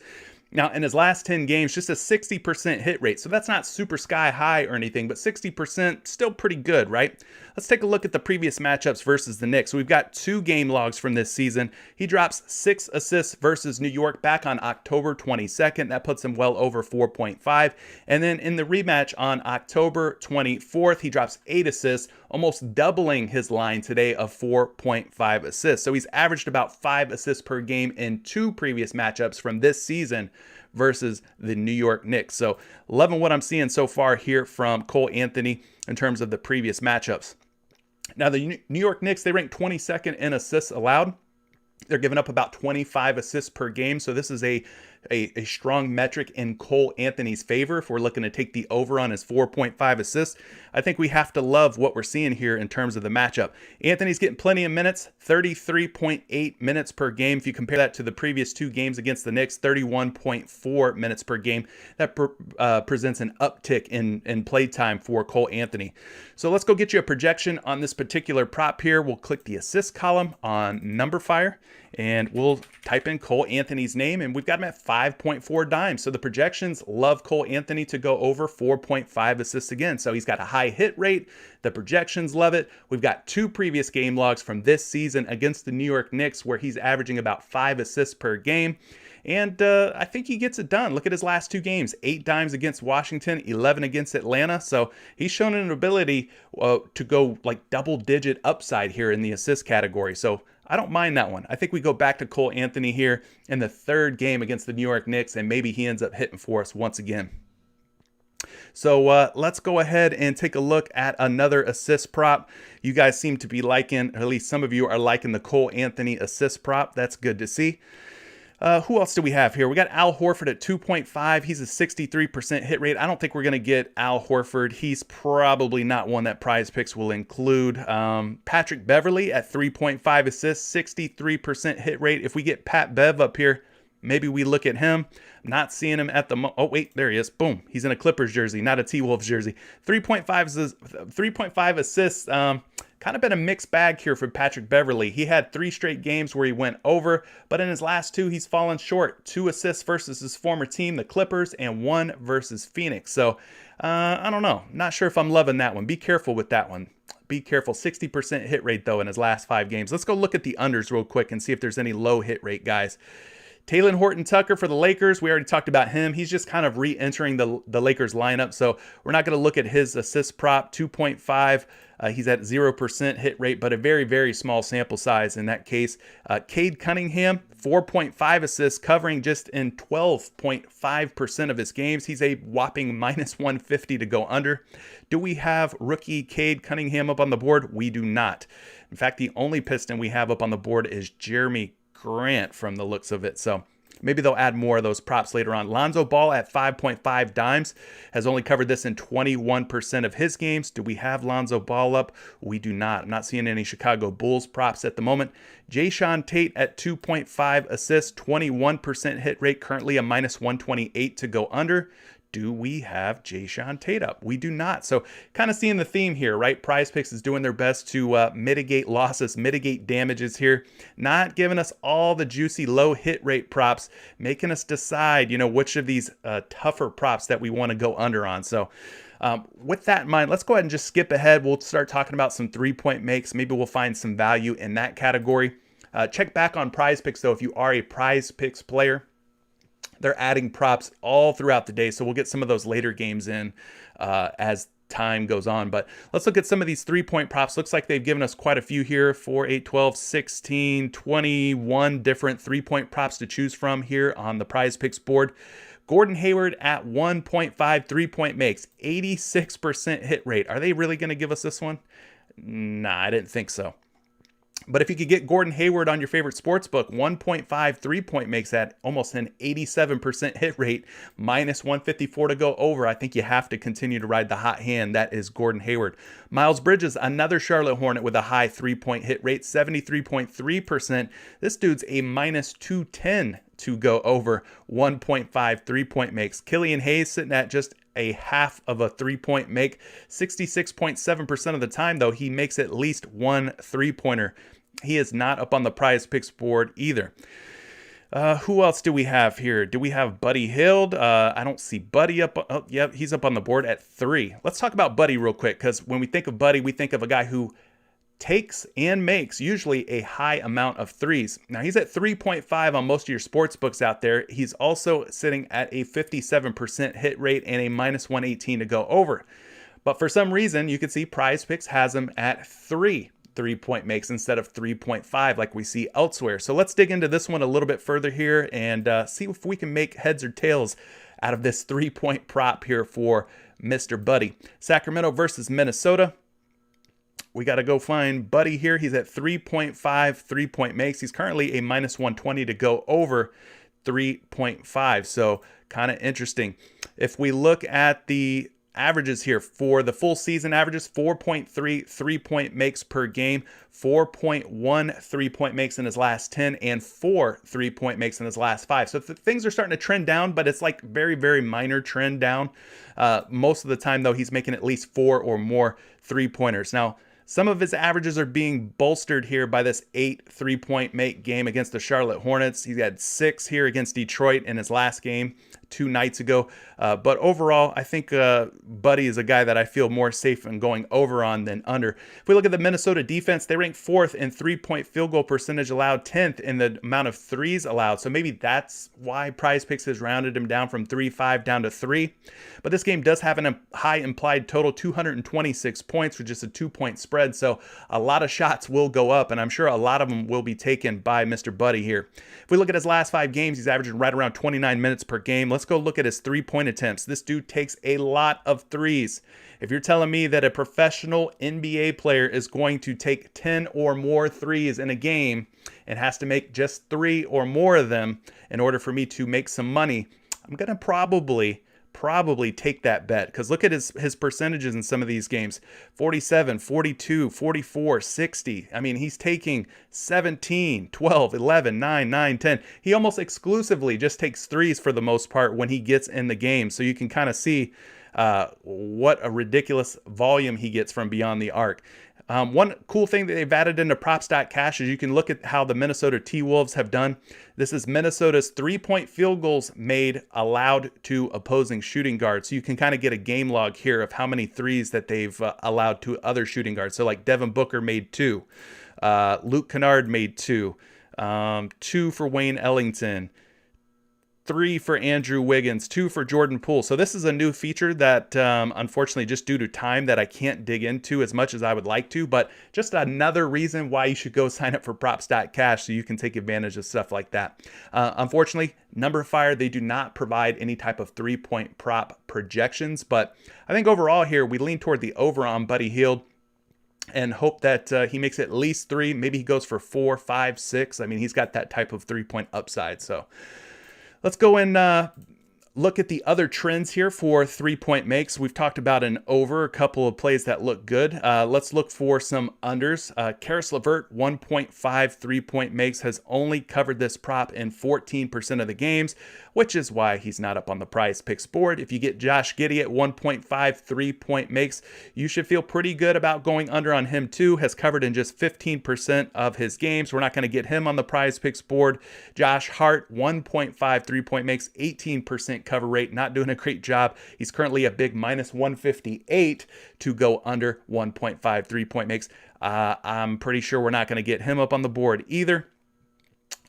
Now, in his last 10 games, just a 60% hit rate. So that's not super sky high or anything, but 60% still pretty good, right? Let's take a look at the previous matchups versus the Knicks. We've got 2 game logs from this season. He drops 6 assists versus New York back on October 22nd. That puts him well over 4.5. And then in the rematch on October 24th, he drops 8 assists, almost doubling his line today of 4.5 assists. So he's averaged about 5 assists per game in 2 previous matchups from this season versus the New York Knicks. So loving what I'm seeing so far here from Cole Anthony in terms of the previous matchups. Now, the New York Knicks, they rank 22nd in assists allowed. They're giving up about 25 assists per game. So this is a strong metric in Cole Anthony's favor if we're looking to take the over on his 4.5 assists. I think we have to love what we're seeing here in terms of the matchup. Anthony's getting plenty of minutes, 33.8 minutes per game. If you compare that to the previous 2 games against the Knicks, 31.4 minutes per game. That presents an uptick in play time for Cole Anthony. So let's go get you a projection on this particular prop here. We'll click the assist column on Numberfire, and we'll type in Cole Anthony's name, and we've got him at 5.4 dimes. So the projections love Cole Anthony to go over 4.5 assists again. So he's got a high hit rate. The projections love it. We've got 2 previous game logs from this season against the New York Knicks where he's averaging about 5 assists per game. And I think he gets it done. Look at his last 2 games, 8 dimes against Washington, 11 against Atlanta. So he's shown an ability to go like double-digit upside here in the assist category. So I don't mind that one. I think we go back to Cole Anthony here in the 3rd game against the New York Knicks, and maybe he ends up hitting for us once again. So let's go ahead and take a look at another assist prop. You guys seem to be liking, or at least some of you are liking the Cole Anthony assist prop. That's good to see. Who else do we have here? We got Al Horford at 2.5. He's a 63% hit rate. I don't think we're going to get Al Horford. He's probably not one that PrizePicks will include. Patrick Beverley at 3.5 assists, 63% hit rate. If we get Pat Bev up here, maybe we look at him. Not seeing him at the oh wait, there he is. Boom. He's in a Clippers jersey, not a T-Wolves jersey. 3.5 assists. Kind of been a mixed bag here for Patrick Beverley. He had 3 straight games where he went over, but in his last 2, he's fallen short. 2 assists versus his former team, the Clippers, and 1 versus Phoenix. So I don't know. Not sure if I'm loving that one. Be careful with that one. Be careful. 60% hit rate, though, in his last 5 games. Let's go look at the unders real quick and see if there's any low hit rate guys. Taylor Horton-Tucker for the Lakers. We already talked about him. He's just kind of re-entering the Lakers lineup, so we're not going to look at his assist prop. 2.5. He's at 0% hit rate, but a very, very small sample size in that case. Cade Cunningham, 4.5 assists, covering just in 12.5% of his games. He's a whopping minus 150 to go under. Do we have rookie Cade Cunningham up on the board? We do not. In fact, the only Piston we have up on the board is Jeremy Grant from the looks of it. So maybe they'll add more of those props later on. Lonzo Ball at 5.5 dimes has only covered this in 21% of his games. Do we have Lonzo Ball up? We do not. I'm not seeing any Chicago Bulls props at the moment. Jayshawn Tate at 2.5 assists, 21% hit rate, currently a minus 128 to go under. Do we have Jayshawn Tate up? We do not. So kind of seeing the theme here, right? PrizePicks is doing their best to mitigate losses, mitigate damages here, not giving us all the juicy low hit rate props, making us decide, which of these tougher props that we want to go under on. So with that in mind, let's go ahead and just skip ahead. We'll start talking about some 3-point makes. Maybe we'll find some value in that category. Check back on PrizePicks, though, if you are a PrizePicks player. They're adding props all throughout the day, so we'll get some of those later games in as time goes on. But let's look at some of these 3-point props. Looks like they've given us quite a few here, 4, 8, 12, 16, 21 different 3-point props to choose from here on the PrizePicks board. Gordon Hayward at 1.5 3-point makes, 86% hit rate. Are they really going to give us this one? Nah, I didn't think so. But if you could get Gordon Hayward on your favorite sports book, 1.5 3-point makes that almost an 87% hit rate, minus 154 to go over. I think you have to continue to ride the hot hand. That is Gordon Hayward. Miles Bridges, another Charlotte Hornet with a high 3-point hit rate, 73.3%. This dude's a minus 210 to go over, 1.5 3-point makes. Killian Hayes sitting at just a half of a 3-point make. 66.7% of the time, though, he makes at least one 3-pointer. He is not up on the PrizePicks board either. Who else do we have here? Do we have Buddy Hield? I don't see Buddy up. Oh, yep, he's up on the board at 3. Let's talk about Buddy real quick, because when we think of Buddy, we think of a guy who takes and makes usually a high amount of threes. Now he's at 3.5 on most of your sports books out there. He's also sitting at a 57% hit rate and a minus 118 to go over. But for some reason, you can see PrizePicks has him at 3-point makes instead of 3.5 like we see elsewhere. So let's dig into this one a little bit further here and see if we can make heads or tails out of this 3-point prop here for Mr. Buddy. Sacramento versus Minnesota. We got to go find Buddy here. He's at 3.5 3-point makes. He's currently a minus 120 to go over 3.5. So kind of interesting. If we look at the averages here for the full season averages, 4.3 3-point makes per game, 4.1 3-point makes in his last 10, and 4 3-point makes in his last 5. So things are starting to trend down, but it's like very, very minor trend down. Most of the time, though, he's making at least 4 or more 3-pointers. Now, some of his averages are being bolstered here by this 8 3-point make game against the Charlotte Hornets. He had 6 here against Detroit in his last game 2 nights ago. But overall, I think Buddy is a guy that I feel more safe in going over on than under. If we look at the Minnesota defense, they rank 4th in 3-point field goal percentage allowed, 10th in the amount of threes allowed. So maybe that's why PrizePicks has rounded him down from 3.5 down to 3. But this game does have a high implied total, 226 points, with just a 2-point spread. So a lot of shots will go up, and I'm sure a lot of them will be taken by Mr. Buddy here. If we look at his last 5 games, he's averaging right around 29 minutes per game. Let's go look at his 3-point attempts. This dude takes a lot of threes. If you're telling me that a professional NBA player is going to take 10 or more threes in a game and has to make just 3 or more of them in order for me to make some money, I'm going to probably take that bet, because look at his percentages in some of these games: 47, 42, 44, 60. I mean, he's taking 17, 12, 11, 9, 9, 10. He almost exclusively just takes threes for the most part when he gets in the game. So you can kind of see what a ridiculous volume he gets from beyond the arc. One cool thing that they've added into props.cash is you can look at how the Minnesota T-Wolves have done. This is Minnesota's 3-point field goals made allowed to opposing shooting guards. So you can kind of get a game log here of how many threes that they've allowed to other shooting guards. So like Devin Booker made 2. Luke Kennard made 2. 2 for Wayne Ellington. 3 for Andrew Wiggins, 2 for Jordan Poole. So this is a new feature that, unfortunately, just due to time, that I can't dig into as much as I would like to, but just another reason why you should go sign up for props.cash so you can take advantage of stuff like that. Unfortunately, Number Fire, they do not provide any type of 3-point prop projections, but I think overall here, we lean toward the over on Buddy Hield and hope that he makes at least 3. Maybe he goes for 4, 5, 6. I mean, he's got that type of 3-point upside, so let's go and look at the other trends here for 3-point makes. We've talked about an over, a couple of plays that look good. Let's look for some unders. Karis LeVert, 1.5 3-point makes, has only covered this prop in 14% of the games, which is why he's not up on the PrizePicks board. If you get Josh Giddey at 1.5 3-point makes, you should feel pretty good about going under on him too. Has covered in just 15% of his games. We're not going to get him on the PrizePicks board. Josh Hart, 1.5 3-point makes, 18% cover rate. Not doing a great job. He's currently a big minus 158 to go under 1.5 3-point makes. I'm pretty sure we're not going to get him up on the board either.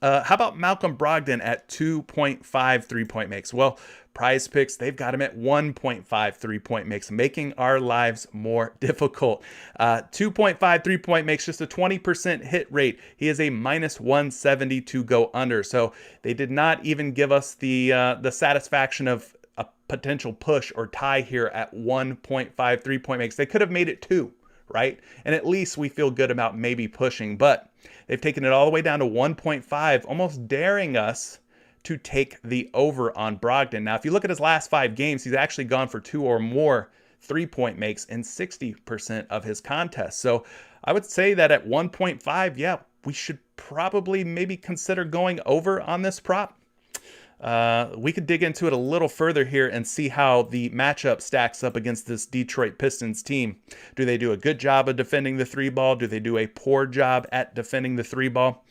How about Malcolm Brogdon at 2.5 3-point makes? Well, PrizePicks, they've got him at 1.5 3-point makes, making our lives more difficult. 2.5 3-point makes, just a 20% hit rate. He is a minus 170 to go under. So they did not even give us the satisfaction of a potential push or tie here at 1.5 3-point makes. They could have made it 2. right? And at least we feel good about maybe pushing, but they've taken it all the way down to 1.5, almost daring us to take the over on Brogdon. Now, if you look at his last 5 games, he's actually gone for 2 or more 3-point makes in 60% of his contests. So I would say that at 1.5, yeah, we should probably maybe consider going over on this prop. We could dig into it a little further here and see how the matchup stacks up against this Detroit Pistons team. Do they do a good job of defending the 3 ball? Do they do a poor job at defending the 3 ball?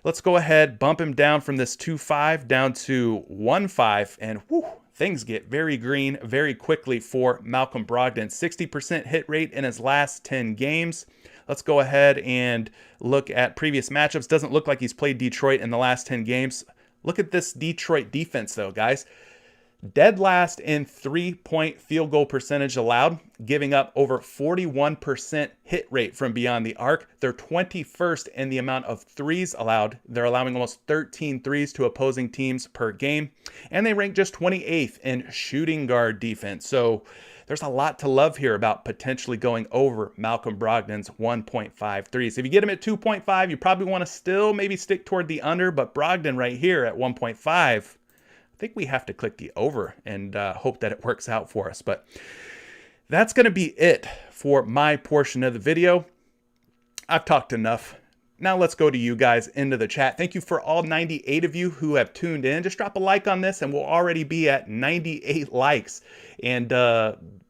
Let's go ahead, bump him down from this 2.5 down to 1.5, and whew, things get very green very quickly for Malcolm Brogdon. 60% hit rate in his last 10 games. Let's go ahead and look at previous matchups. Doesn't look like he's played Detroit in the last 10 games. Look at this Detroit defense, though, guys. Dead last in 3-point field goal percentage allowed, giving up over 41% hit rate from beyond the arc. They're 21st in the amount of threes allowed. They're allowing almost 13 threes to opposing teams per game. And they rank just 28th in shooting guard defense. So there's a lot to love here about potentially going over Malcolm Brogdon's 1.5 threes. If you get him at 2.5, you probably want to still maybe stick toward the under, but Brogdon right here at 1.5, I think we have to click the over and hope that it works out for us. But that's going to be it for my portion of the video. I've talked enough. Now let's go to you guys into the chat. Thank you for all 98 of you who have tuned in. Just drop a like on this and we'll already be at 98 likes and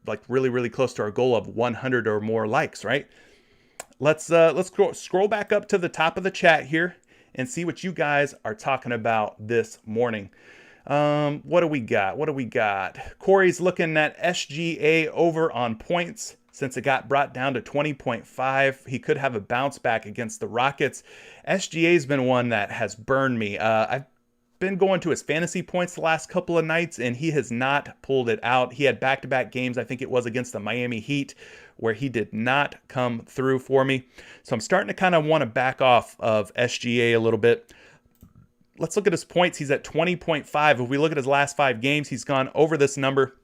like really close to our goal of 100 or more likes, right? Let's scroll back up to the top of the chat here and see what you guys are talking about this morning. What do we got? Corey's looking at SGA over on points. Since it got brought down to 20.5, he could have a bounce back against the Rockets. SGA's been one that has burned me. I've been going to his fantasy points the last couple of nights, and he has not pulled it out. He had back-to-back games, I think it was against the Miami Heat, where he did not come through for me. So I'm starting to kind of want to back off of SGA a little bit. Let's look at his points. He's at 20.5. If we look at his last 5 games, he's gone over this number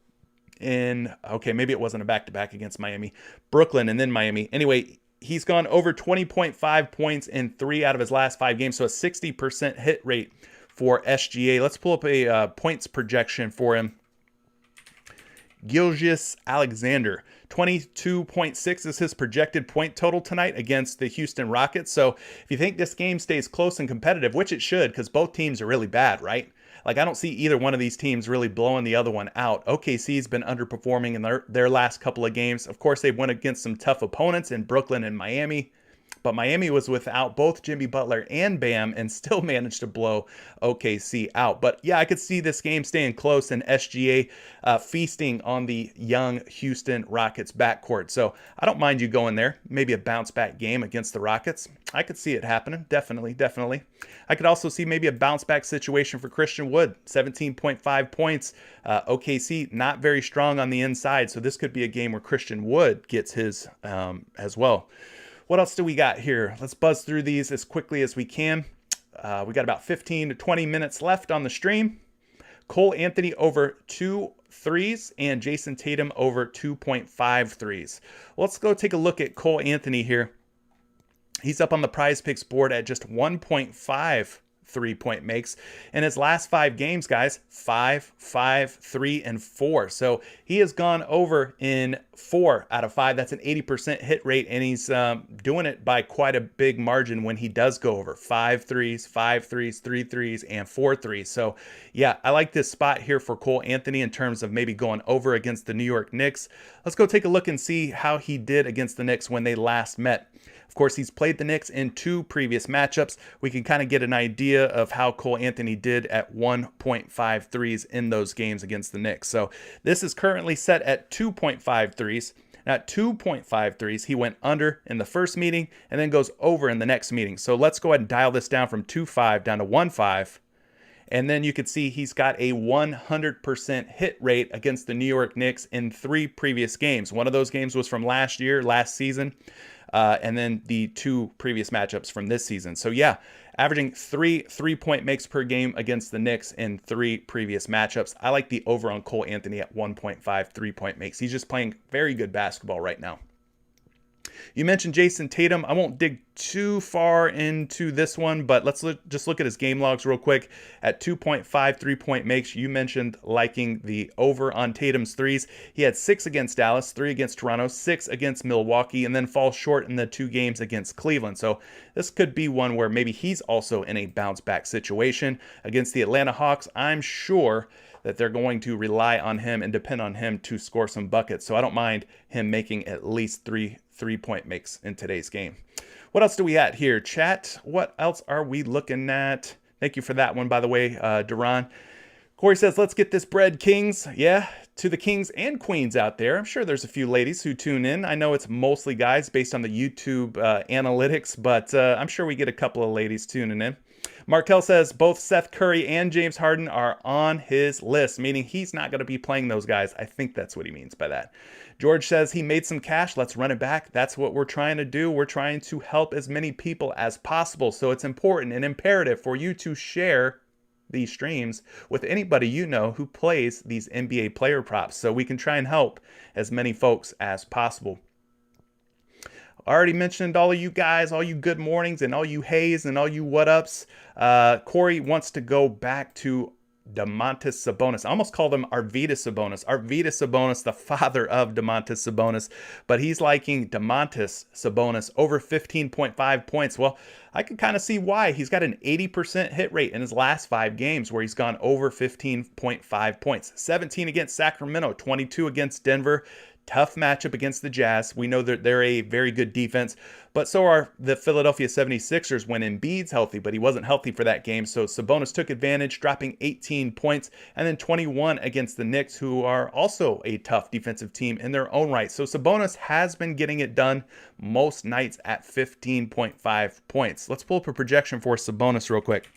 okay, maybe it wasn't a back-to-back against Miami, Brooklyn, and then Miami. Anyway, he's gone over 20.5 points in 3 out of his last 5 games, so a 60% hit rate for SGA. Let's pull up a points projection for him. Gilgeous Alexander, 22.6 is his projected point total tonight against the Houston Rockets. So if you think this game stays close and competitive, which it should, because both teams are really bad, right? Like, I don't see either one of these teams really blowing the other one out. OKC's been underperforming in their last couple of games. Of course, they went against some tough opponents in Brooklyn and Miami. But Miami was without both Jimmy Butler and Bam and still managed to blow OKC out. But yeah, I could see this game staying close and SGA feasting on the young Houston Rockets backcourt. So I don't mind you going there. Maybe a bounce back game against the Rockets. I could see it happening. Definitely. I could also see maybe a bounce back situation for Christian Wood. 17.5 points. OKC not very strong on the inside. So this could be a game where Christian Wood gets his as well. What else do we got here? Let's buzz through these as quickly as we can. We got about 15 to 20 minutes left on the stream. Cole Anthony over 2 threes and Jason Tatum over 2.5 threes. Let's go take a look at Cole Anthony here. He's up on the PrizePicks board at just 1.5 3-point makes in his last 5 games, guys. 5, 5, 3, and 4. So he has gone over in 4 out of 5. That's an 80% hit rate, and he's doing it by quite a big margin when he does go over. 5 threes, 5 threes, 3 threes, and 4 threes. So yeah, I like this spot here for Cole Anthony in terms of maybe going over against the New York Knicks. Let's go take a look and see how he did against the Knicks when they last met. Of course, he's played the Knicks in 2 previous matchups. We can kind of get an idea of how Cole Anthony did at 1.5 threes in those games against the Knicks. So this is currently set at 2.5 threes. At 2.5 threes, he went under in the first meeting and then goes over in the next meeting. So let's go ahead and dial this down from 2.5 down to 1.5. And then you can see he's got a 100% hit rate against the New York Knicks in 3 previous games. One of those games was from last season. And then the 2 previous matchups from this season. So yeah, averaging 3 3-point makes per game against the Knicks in 3 previous matchups. I like the over on Cole Anthony at 1.5 3-point makes. He's just playing very good basketball right now. You mentioned Jason Tatum. I won't dig too far into this one, but let's just look at his game logs real quick. At 2.5 3-point makes, you mentioned liking the over on Tatum's threes. He had 6 against Dallas, 3 against Toronto, 6 against Milwaukee, and then falls short in the 2 games against Cleveland. So this could be one where maybe he's also in a bounce back situation. Against the Atlanta Hawks, I'm sure that they're going to rely on him and depend on him to score some buckets. So I don't mind him making at least 3 3-point makes in today's game. What else do we at here, chat? What else are we looking at? Thank you for that one, by the way, Duran. Corey says, let's get this bread, kings. Yeah, to the kings and queens out there. I'm sure there's a few ladies who tune in. I know it's mostly guys based on the YouTube analytics, but I'm sure we get a couple of ladies tuning in. Markel says both Seth Curry and James Harden are on his list, meaning he's not going to be playing those guys. I think that's what he means by that. George says he made some cash. Let's run it back. That's what we're trying to do. We're trying to help as many people as possible. So it's important and imperative for you to share these streams with anybody you know who plays these NBA player props, so we can try and help as many folks as possible. I already mentioned all of you guys, all you good mornings, and all you hays, and all you what ups. Corey wants to go back to Domantas Sabonis. I almost called him Arvydas Sabonis. Arvydas Sabonis, the father of Domantas Sabonis, but he's liking Domantas Sabonis over 15.5 points. Well, I can kind of see why. He's got an 80% hit rate in his last 5 games where he's gone over 15.5 points. 17 against Sacramento, 22 against Denver. Tough matchup against the Jazz. We know that they're a very good defense, but so are the Philadelphia 76ers when Embiid's healthy, but he wasn't healthy for that game. So Sabonis took advantage, dropping 18 points, and then 21 against the Knicks, who are also a tough defensive team in their own right. So Sabonis has been getting it done most nights at 15.5 points. Let's pull up a projection for Sabonis real quick.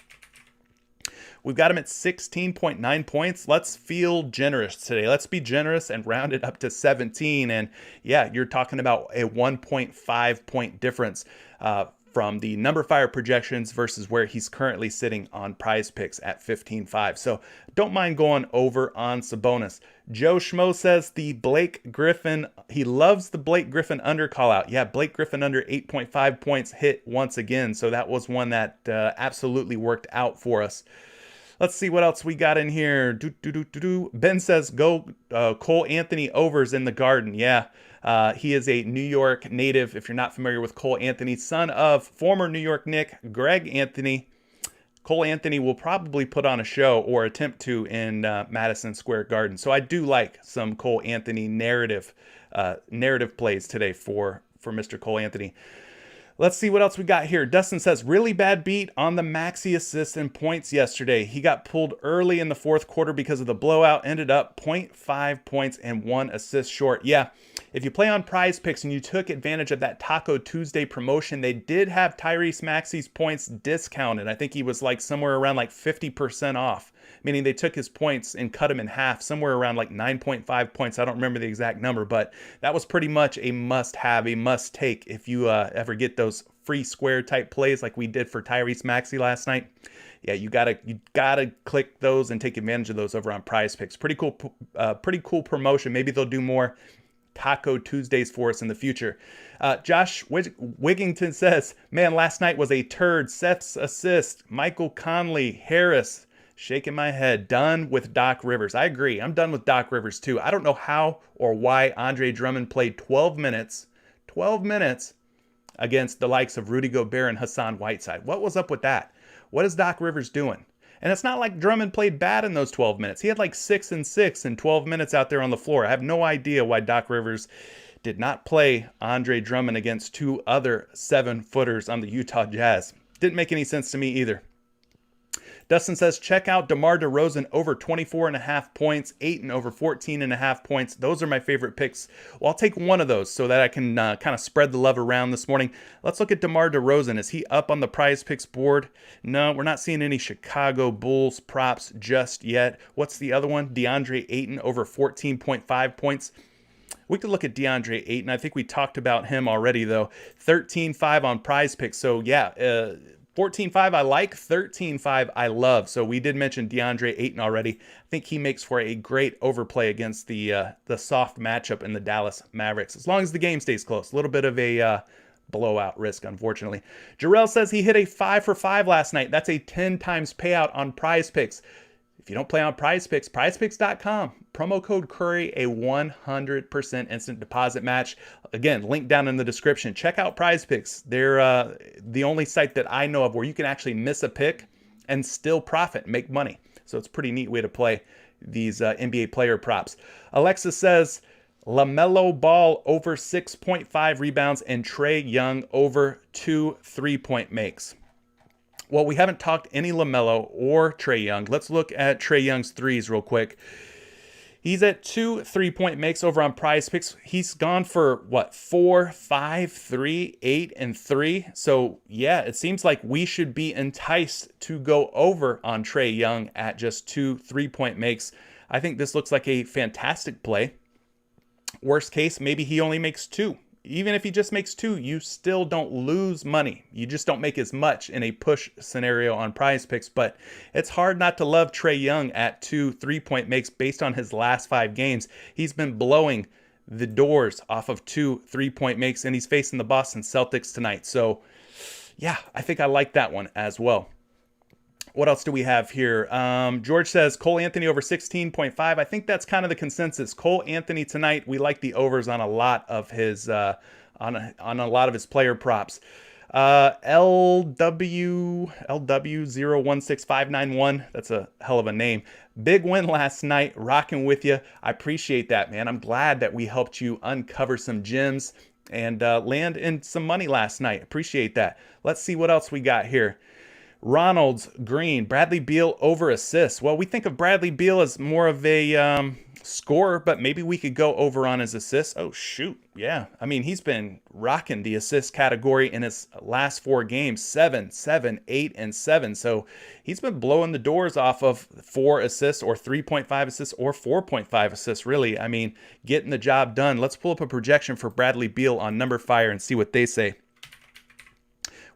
We've got him at 16.9 points. Let's feel generous today. Let's be generous and round it up to 17. And yeah, you're talking about a 1.5 point difference from the number fire projections versus where he's currently sitting on PrizePicks at 15.5. So don't mind going over on Sabonis. Joe Schmo says the Blake Griffin, he loves the Blake Griffin under call out. Yeah, Blake Griffin under 8.5 points hit once again. So that was one that absolutely worked out for us. Let's see what else we got in here. Ben says go Cole Anthony overs in the Garden. Yeah, he is a New York native. If you're not familiar with Cole Anthony, son of former New York Knick Greg Anthony. Cole Anthony will probably put on a show or attempt to in Madison Square Garden. So I do like some Cole Anthony narrative plays today for Mr. Cole Anthony. Let's see what else we got here. Dustin says, really bad beat on the Maxey assists and points yesterday. He got pulled early in the fourth quarter because of the blowout, ended up 0.5 points and 1 assist short. Yeah, if you play on PrizePicks and you took advantage of that Taco Tuesday promotion, they did have Tyrese Maxey's points discounted. I think he was like somewhere around like 50% off, meaning they took his points and cut him in half, somewhere around like 9.5 points. I don't remember the exact number, but that was pretty much a must-have, a must-take if you ever get those free square type plays like we did for Tyrese Maxey last night. Yeah, you gotta click those and take advantage of those over on PrizePicks. Pretty cool promotion. Maybe they'll do more Taco Tuesdays for us in the future. Josh Wigington says, man, last night was a turd. Seth's assist, Michael Conley, Harris. Shaking my head. Done with Doc Rivers. I agree. I'm done with Doc Rivers too. I don't know how or why Andre Drummond played 12 minutes against the likes of Rudy Gobert and Hassan Whiteside. What was up with that? What is Doc Rivers doing? And it's not like Drummond played bad in those 12 minutes. He had like 6 and 6 in 12 minutes out there on the floor. I have no idea why Doc Rivers did not play Andre Drummond against 2 other 7-footers on the Utah Jazz. Didn't make any sense to me either. Dustin says, check out DeMar DeRozan over 24.5 points, 8 and over 14.5 points. Those are my favorite picks. Well, I'll take one of those so that I can kind of spread the love around this morning. Let's look at DeMar DeRozan. Is he up on the PrizePicks board? No, we're not seeing any Chicago Bulls props just yet. What's the other one? DeAndre Ayton over 14.5 points. We could look at DeAndre Ayton. I think we talked about him already, though. 13.5 on PrizePicks. So, yeah, 14.5 I like, 13.5 I love. So we did mention DeAndre Ayton already. I think he makes for a great overplay against the soft matchup in the Dallas Mavericks, as long as the game stays close. A little bit of a blowout risk, unfortunately. Jarrell says he hit a 5 for 5 last night. That's a 10 times payout on PrizePicks. If you don't play on PrizePicks, prizepicks.com, promo code Curry, a 100% instant deposit match. Again, link down in the description. Check out PrizePicks. They're the only site that I know of where you can actually miss a pick and still profit, make money. So it's a pretty neat way to play these NBA player props. Alexis says LaMelo Ball over 6.5 rebounds and Trae Young over 2 3-point makes. Well, we haven't talked any LaMelo or Trae Young. Let's look at Trae Young's threes real quick. He's at 2 3-point makes over on PrizePicks. He's gone for, 4, 5, 3, 8, and 3. So, yeah, it seems like we should be enticed to go over on Trae Young at just 2 3-point makes. I think this looks like a fantastic play. Worst case, maybe he only makes 2. Even if he just makes 2, you still don't lose money. You just don't make as much in a push scenario on PrizePicks. But it's hard not to love Trae Young at 2 3-point makes based on his last 5 games. He's been blowing the doors off of 2 3-point makes, and he's facing the Boston Celtics tonight. So, yeah, I think I like that one as well. What else do we have here? George says Cole Anthony over 16.5. I think that's kind of the consensus. Cole Anthony tonight. We like the overs on a lot of his on a lot of his player props. LW016591. That's a hell of a name. Big win last night. Rocking with you. I appreciate that, man. I'm glad that we helped you uncover some gems and land in some money last night. Appreciate that. Let's see what else we got here. Ronald's Green, Bradley Beal over assists. Well, we think of Bradley Beal as more of a scorer, but maybe we could go over on his assists. Oh, shoot. Yeah. I mean, he's been rocking the assist category in his last 4 games, 7, 7, 8, and 7. So he's been blowing the doors off of 4 assists or 3.5 assists or 4.5 assists, really. I mean, getting the job done. Let's pull up a projection for Bradley Beal on Number Fire and see what they say.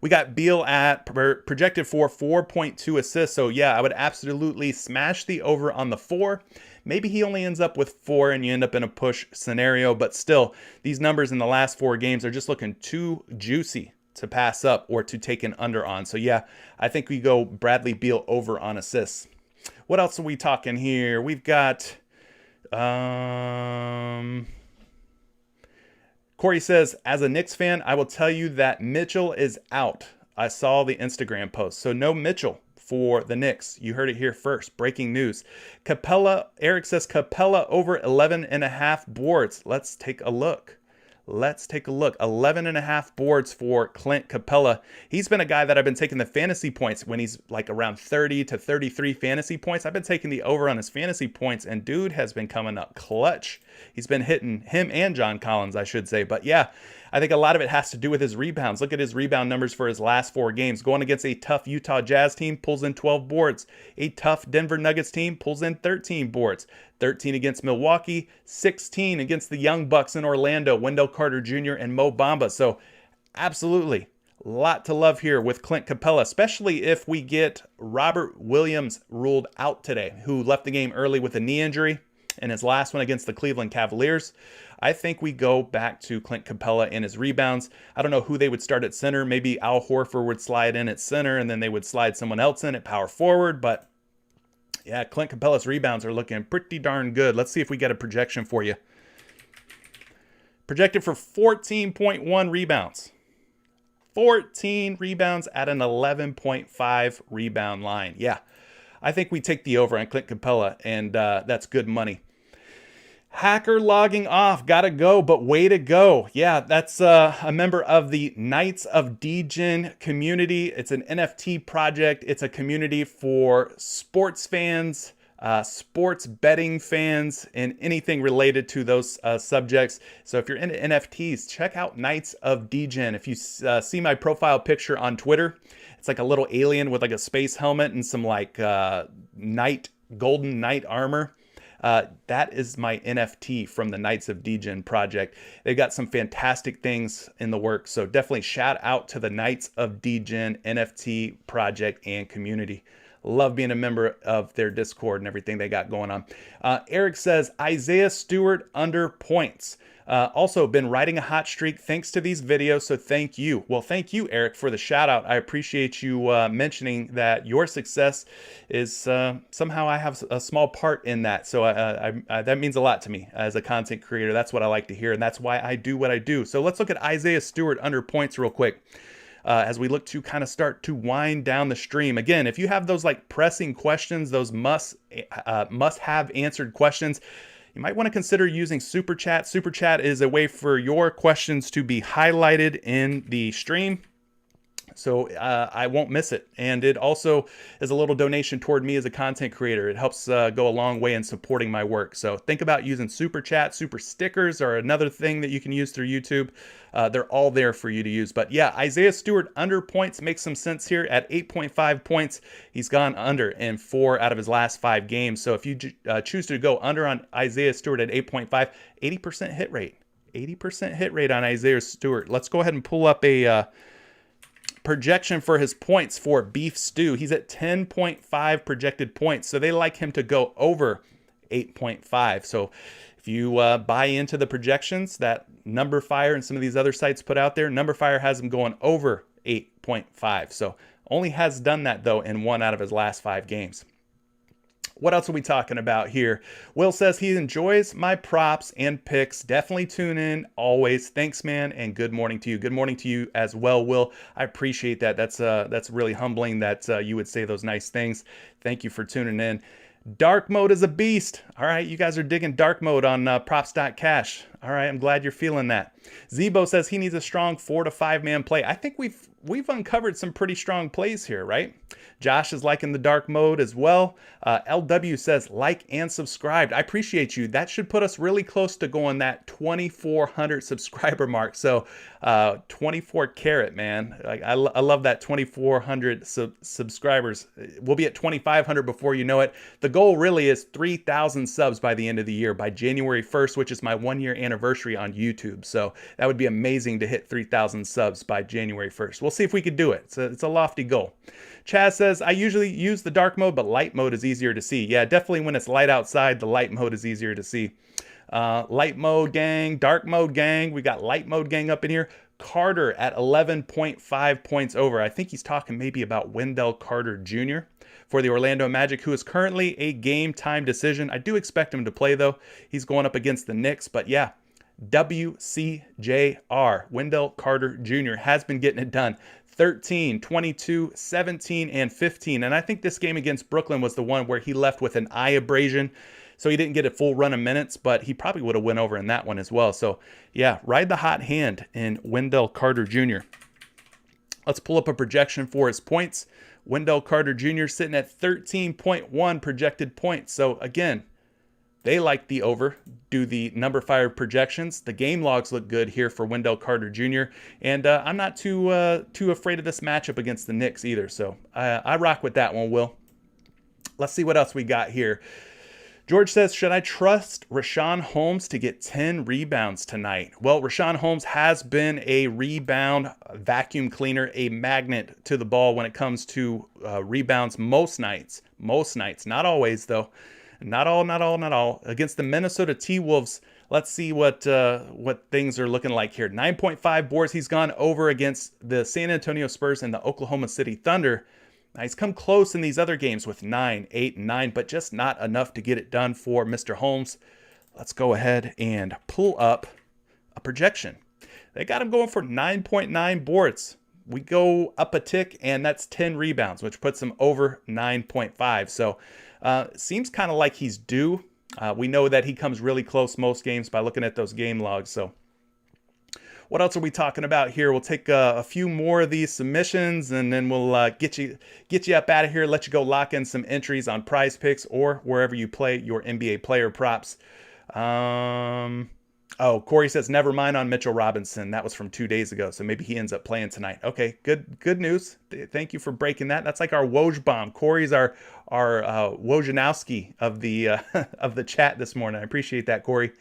We got Beal at projected for 4.2 assists. So, yeah, I would absolutely smash the over on the 4. Maybe he only ends up with 4 and you end up in a push scenario. But still, these numbers in the last 4 games are just looking too juicy to pass up or to take an under on. So, yeah, I think we go Bradley Beal over on assists. What else are we talking here? We've got... Corey says, as a Knicks fan, I will tell you that Mitchell is out. I saw the Instagram post. So no Mitchell for the Knicks. You heard it here first. Breaking news. Eric says Capella over 11.5 boards. Let's take a look. 11.5 boards for Clint Capella. He's been a guy that I've been taking the fantasy points when he's like around 30 to 33 fantasy points. I've been taking the over on his fantasy points, and dude has been coming up clutch. He's been hitting him and John Collins, I should say. But yeah, I think a lot of it has to do with his rebounds. Look at his rebound numbers for his last 4 games. Going against a tough Utah Jazz team, pulls in 12 boards. A tough Denver Nuggets team pulls in 13 boards. 13 against Milwaukee, 16 against the Young Bucks in Orlando, Wendell Carter Jr. and Mo Bamba. So absolutely, a lot to love here with Clint Capella, especially if we get Robert Williams ruled out today, who left the game early with a knee injury in his last one against the Cleveland Cavaliers. I think we go back to Clint Capella and his rebounds. I don't know who they would start at center. Maybe Al Horford would slide in at center, and then they would slide someone else in at power forward, but yeah, Clint Capella's rebounds are looking pretty darn good. Let's see if we get a projection for you. Projected for 14.1 rebounds. 14 rebounds at an 11.5 rebound line. Yeah, I think we take the over on Clint Capella, and that's good money. Hacker logging off. Gotta go, but way to go. Yeah, that's a member of the Knights of Degen community. It's an NFT project. It's a community for sports fans, sports betting fans, and anything related to those subjects. So if you're into NFTs, check out Knights of Degen. If you see my profile picture on Twitter, it's like a little alien with like a space helmet and some like golden knight armor. That is my NFT from the Knights of Degen project. They've got some fantastic things in the works, so definitely shout out to the Knights of Degen NFT project and community. Love being a member of their Discord and everything they got going on. Eric says, Isaiah Stewart under points. Also been riding a hot streak thanks to these videos, so thank you. Well, thank you, Eric, for the shout out. I appreciate you mentioning that your success is somehow I have a small part in that. So that means a lot to me as a content creator. That's what I like to hear, and that's why I do what I do. So let's look at Isaiah Stewart under points real quick. As we look to kind of start to wind down the stream. Again, if you have those like pressing questions, those must have answered questions, you might want to consider using Super Chat. Super Chat is a way for your questions to be highlighted in the stream, so I won't miss it. And it also is a little donation toward me as a content creator. It helps go a long way in supporting my work. So think about using Super Chat. Super Stickers are another thing that you can use through YouTube. They're all there for you to use. But yeah, Isaiah Stewart under points makes some sense here at 8.5 points. He's gone under in 4 out of his last 5 games. So if you choose to go under on Isaiah Stewart at 8.5, 80% hit rate. 80% hit rate on Isaiah Stewart. Let's go ahead and pull up a projection for his points for Beef Stew. He's at 10.5 projected points. So they like him to go over 8.5. So if you buy into the projections that Numberfire and some of these other sites put out there, Numberfire has him going over 8.5. So only has done that, though, in 1 out of his last 5 games. What else are we talking about here? Will says he enjoys my props and picks. Definitely tune in always. Thanks, man, and good morning to you. Good morning to you as well, Will. I appreciate that. That's really humbling that you would say those nice things. Thank you for tuning in. Dark mode is a beast. All right, you guys are digging dark mode on props.cash. All right, I'm glad you're feeling that. Zebo says he needs a strong 4 to 5 man play. I think we've uncovered some pretty strong plays here, right? Josh is liking the dark mode as well. LW says like and subscribed. I appreciate you. That should put us really close to going that 2,400 subscriber mark. So 24 carat, man. Like I love that 2,400 subscribers. We'll be at 2,500 before you know it. The goal really is 3,000 subs by the end of the year, by January 1st, which is my 1-year anniversary on YouTube. So that would be amazing to hit 3,000 subs by January 1st. We'll see if we could do it. It's a lofty goal. Chaz says, I usually use the dark mode, but light mode is easier to see. Yeah, definitely when it's light outside, the light mode is easier to see. Light mode gang, dark mode gang. We got light mode gang up in here. Carter at 11.5 points over. I think he's talking maybe about Wendell Carter Jr. for the Orlando Magic, who is currently a game time decision. I do expect him to play, though. He's going up against the Knicks, but yeah. WCJR, Wendell Carter Jr. has been getting it done. 13, 22, 17, and 15. And I think this game against Brooklyn was the one where he left with an eye abrasion. So he didn't get a full run of minutes, but he probably would have went over in that one as well. So yeah, ride the hot hand in Wendell Carter Jr. Let's pull up a projection for his points. Wendell Carter Jr. sitting at 13.1 projected points. So again, they like the over, do the Numberfire projections. The game logs look good here for Wendell Carter Jr. And I'm not too afraid of this matchup against the Knicks either. So I rock with that one, Will. Let's see what else we got here. George says, should I trust Richaun Holmes to get 10 rebounds tonight? Well, Richaun Holmes has been a rebound vacuum cleaner, a magnet to the ball when it comes to rebounds most nights. Most nights, not always though. Not all. Against the Minnesota T-Wolves, let's see what things are looking like here. 9.5 boards. He's gone over against the San Antonio Spurs and the Oklahoma City Thunder. Now, he's come close in these other games with 9, 8, and 9, but just not enough to get it done for Mr. Holmes. Let's go ahead and pull up a projection. They got him going for 9.9 boards. We go up a tick, and that's 10 rebounds, which puts him over 9.5. So seems kind of like he's due. We know that he comes really close most games by looking at those game logs. So what else are we talking about here? We'll take a few more of these submissions, and then we'll get you up out of here, let you go lock in some entries on PrizePicks or wherever you play your NBA player props. Oh, Corey says, never mind on Mitchell Robinson. That was from 2 days ago, so maybe he ends up playing tonight. Okay, good news. Thank you for breaking that. That's like our Woj bomb. Corey's our Wojnarowski of the of the chat this morning. I appreciate that, Corey.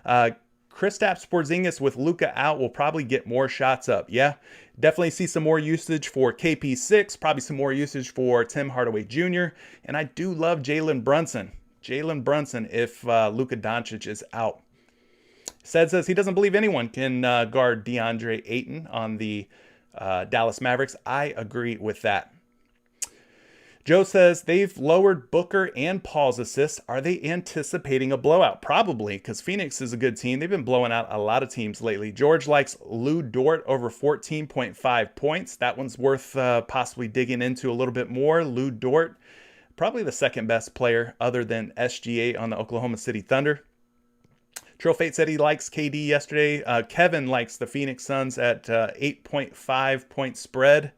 Kristaps Porzingis with Luka out will probably get more shots up. Yeah, definitely see some more usage for KP6, probably some more usage for Tim Hardaway Jr. And I do love Jalen Brunson. Jalen Brunson if Luka Doncic is out. Says he doesn't believe anyone can guard DeAndre Ayton on the Dallas Mavericks. I agree with that. Joe says they've lowered Booker and Paul's assists. Are they anticipating a blowout? Probably, because Phoenix is a good team. They've been blowing out a lot of teams lately. George likes Lou Dort over 14.5 points. That one's worth possibly digging into a little bit more. Lou Dort, probably the second best player other than SGA on the Oklahoma City Thunder. Trofate said he likes KD yesterday. Kevin likes the Phoenix Suns at 8.5 point spread.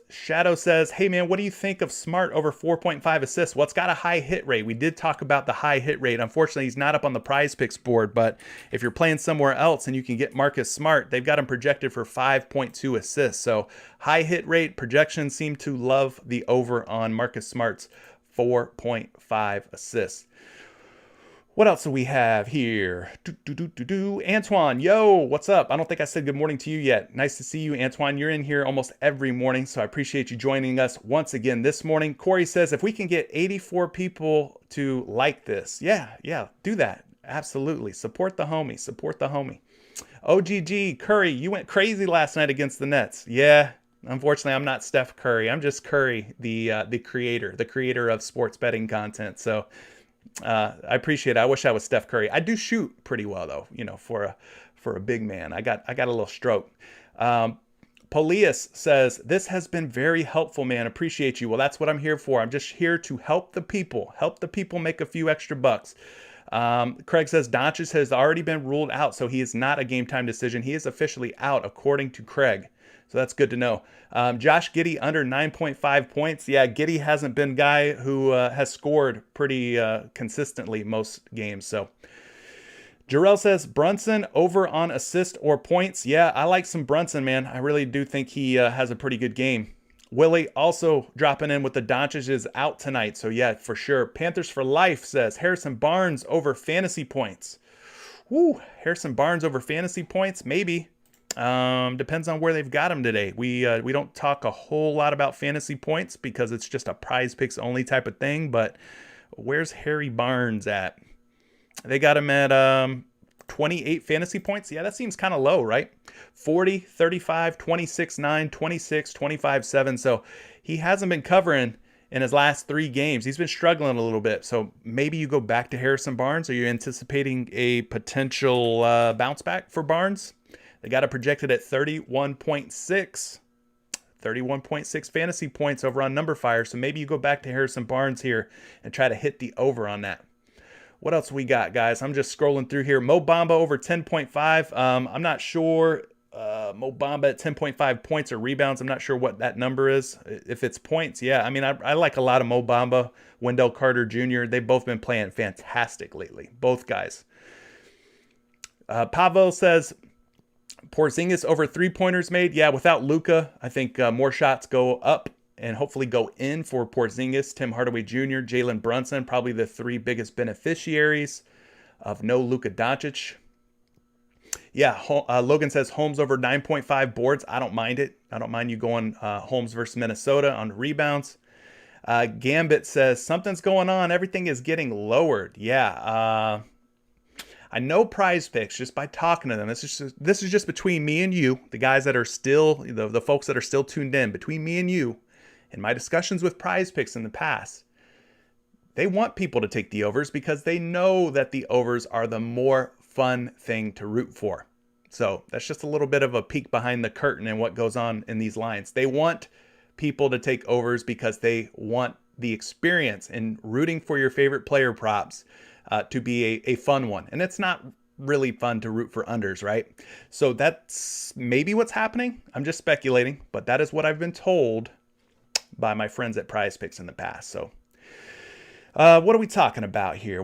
Shadow says, hey man, what do you think of Smart over 4.5 assists? Well, it's got a high hit rate. We did talk about the high hit rate. Unfortunately, he's not up on the PrizePicks board, but if you're playing somewhere else and you can get Marcus Smart, they've got him projected for 5.2 assists. So high hit rate projections seem to love the over on Marcus Smart's 4.5 assists. What else do we have here? Antoine, yo, what's up? I don't think I said good morning to you yet. Nice to see you, Antoine. You're in here almost every morning, so I appreciate you joining us once again this morning. Corey says, if we can get 84 people to like this, yeah, do that. Absolutely. Support the homie. Support the homie. OGG, Curry, you went crazy last night against the Nets. Yeah, unfortunately, I'm not Steph Curry. I'm just Curry, the creator of sports betting content. So I appreciate it. I wish I was Steph Curry. I do shoot pretty well though, for a big man. I got a little stroke. Polius says, this has been very helpful, man. Appreciate you. Well, that's what I'm here for. I'm just here to help the people make a few extra bucks. Craig says Doncic has already been ruled out, so he is not a game time decision. He is officially out according to Craig. So that's good to know. Josh Giddey under 9.5 points. Yeah, Giddey hasn't been a guy who has scored pretty consistently most games. So Jarrell says Brunson over on assist or points. Yeah, I like some Brunson, man. I really do think he has a pretty good game. Willie also dropping in with the Doncic is out tonight. So yeah, for sure. Panthers for Life says Harrison Barnes over fantasy points. Woo, Harrison Barnes over fantasy points? Maybe. Depends on where they've got him today. We don't talk a whole lot about fantasy points because it's just a PrizePicks only type of thing. But where's Harry Barnes at? They got him at 28 fantasy points. Yeah, that seems kind of low, right? 40, 35, 26, 9, 26, 25, 7. So he hasn't been covering in his last 3 games. He's been struggling a little bit. So maybe you go back to Harrison Barnes. Are you anticipating a potential bounce back for Barnes? They got it projected at 31.6 fantasy points over on Numberfire. So maybe you go back to Harrison Barnes here and try to hit the over on that. What else we got, guys? I'm just scrolling through here. Mo Bamba over 10.5. I'm not sure Mo Bamba at 10.5 points or rebounds. I'm not sure what that number is. If it's points, yeah. I mean, I like a lot of Mo Bamba, Wendell Carter Jr. They've both been playing fantastic lately, both guys. Pavel says Porzingis over 3-pointers made. Yeah, without Luka, I think more shots go up and hopefully go in for Porzingis, Tim Hardaway Jr., Jalen Brunson, probably the 3 biggest beneficiaries of no Luka Doncic. Yeah, Logan says Holmes over 9.5 boards. I don't mind it. I don't mind you going Holmes versus Minnesota on rebounds. Gambit says something's going on. Everything is getting lowered. Yeah, I know PrizePicks just by talking to them. This is just between me and you, the guys that are still, the folks that are still tuned in, between me and you, in my discussions with PrizePicks in the past. They want people to take the overs because they know that the overs are the more fun thing to root for. So that's just a little bit of a peek behind the curtain and what goes on in these lines. They want people to take overs because they want the experience in rooting for your favorite player props to be a fun one. And it's not really fun to root for unders, right? So that's maybe what's happening. I'm just speculating, but that is what I've been told by my friends at PrizePicks in the past. So What are we talking about here?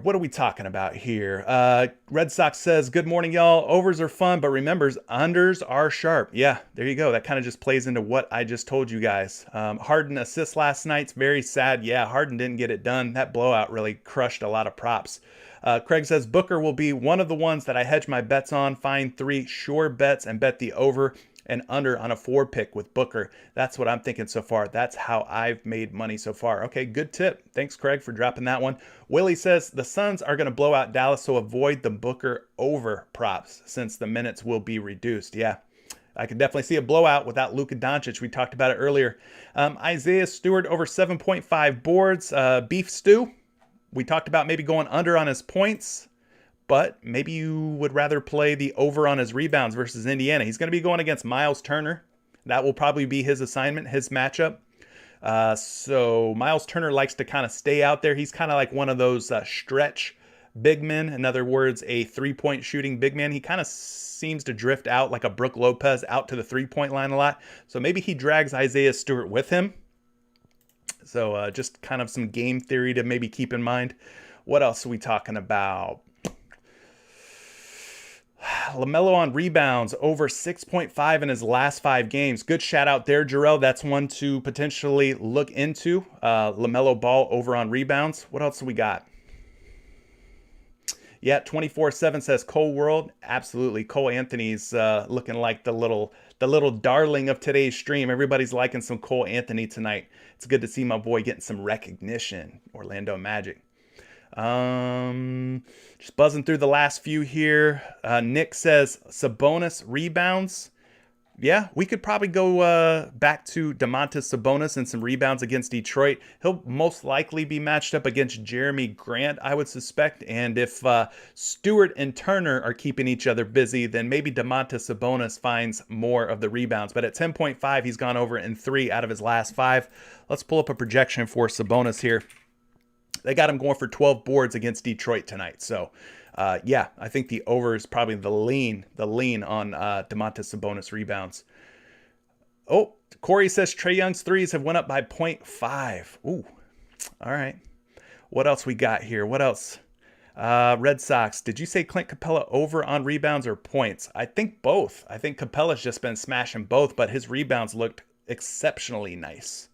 Red Sox says, good morning, y'all. Overs are fun, but remembers unders are sharp. Yeah, there you go. That kind of just plays into what I just told you guys. Harden assist last night's very sad. Yeah, Harden didn't get it done. That blowout really crushed a lot of props. Craig says, Booker will be one of the ones that I hedge my bets on. Find 3 sure bets and bet the over and under on a 4 pick with Booker. That's what I'm thinking so far. That's how I've made money so far. Okay, good tip. Thanks, Craig, for dropping that one. Willie says the Suns are going to blow out Dallas, so avoid the Booker over props since the minutes will be reduced. Yeah, I could definitely see a blowout without Luka Doncic. We talked about it earlier. Isaiah Stewart over 7.5 boards. Beef Stew, we talked about maybe going under on his points, but maybe you would rather play the over on his rebounds versus Indiana. He's going to be going against Miles Turner. That will probably be his assignment, his matchup. So Miles Turner likes to kind of stay out there. He's kind of like one of those stretch big men. In other words, a three-point shooting big man. He kind of seems to drift out like a Brook Lopez out to the three-point line a lot. So maybe he drags Isaiah Stewart with him. So just kind of some game theory to maybe keep in mind. What else are we talking about? LaMelo on rebounds over 6.5 in his last 5 games. Good shout out there, Jarrell. That's one to potentially look into. LaMelo Ball over on rebounds. What else do we got? Yeah, 24/7 says Cole World. Absolutely. Cole Anthony's looking like the little darling of today's stream. Everybody's liking some Cole Anthony tonight. It's good to see my boy getting some recognition. Orlando Magic. Just buzzing through the last few here. Nick says Sabonis rebounds. Yeah, we could probably go back to Domantas Sabonis and some rebounds against Detroit. He'll most likely be matched up against Jeremy Grant, I would suspect. And if Stewart and Turner are keeping each other busy, then maybe Domantas Sabonis finds more of the rebounds. But at 10.5, he's gone over in 3 out of his last 5. Let's pull up a projection for Sabonis here. They got him going for 12 boards against Detroit tonight. So, yeah, I think the over is probably the lean on Domantas Sabonis rebounds. Oh, Corey says Trae Young's threes have went up by 0.5. Ooh, all right. What else we got here? What else? Red Sox. Did you say Clint Capella over on rebounds or points? I think both. I think Capella's just been smashing both, but his rebounds looked exceptionally nice.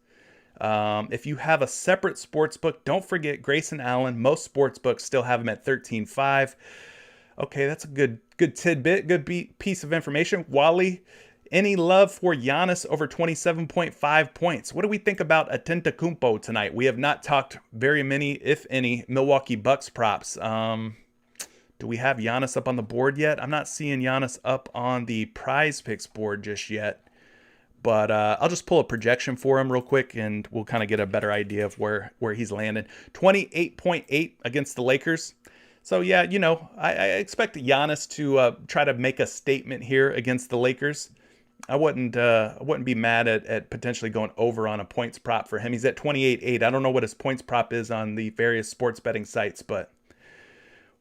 If you have a separate sports book, don't forget Grayson Allen. Most sports books still have him at 13.5. Okay, that's a good tidbit, good piece of information. Wally, any love for Giannis over 27.5 points? What do we think about Antetokounmpo tonight? We have not talked very many, if any, Milwaukee Bucks props. Do we have Giannis up on the board yet? I'm not seeing Giannis up on the PrizePicks board just yet. But I'll just pull a projection for him real quick, and we'll kind of get a better idea of where he's landing. 28.8 against the Lakers. So, yeah, you know, I expect Giannis to try to make a statement here against the Lakers. I wouldn't be mad at potentially going over on a points prop for him. He's at 28.8. I don't know what his points prop is on the various sports betting sites, but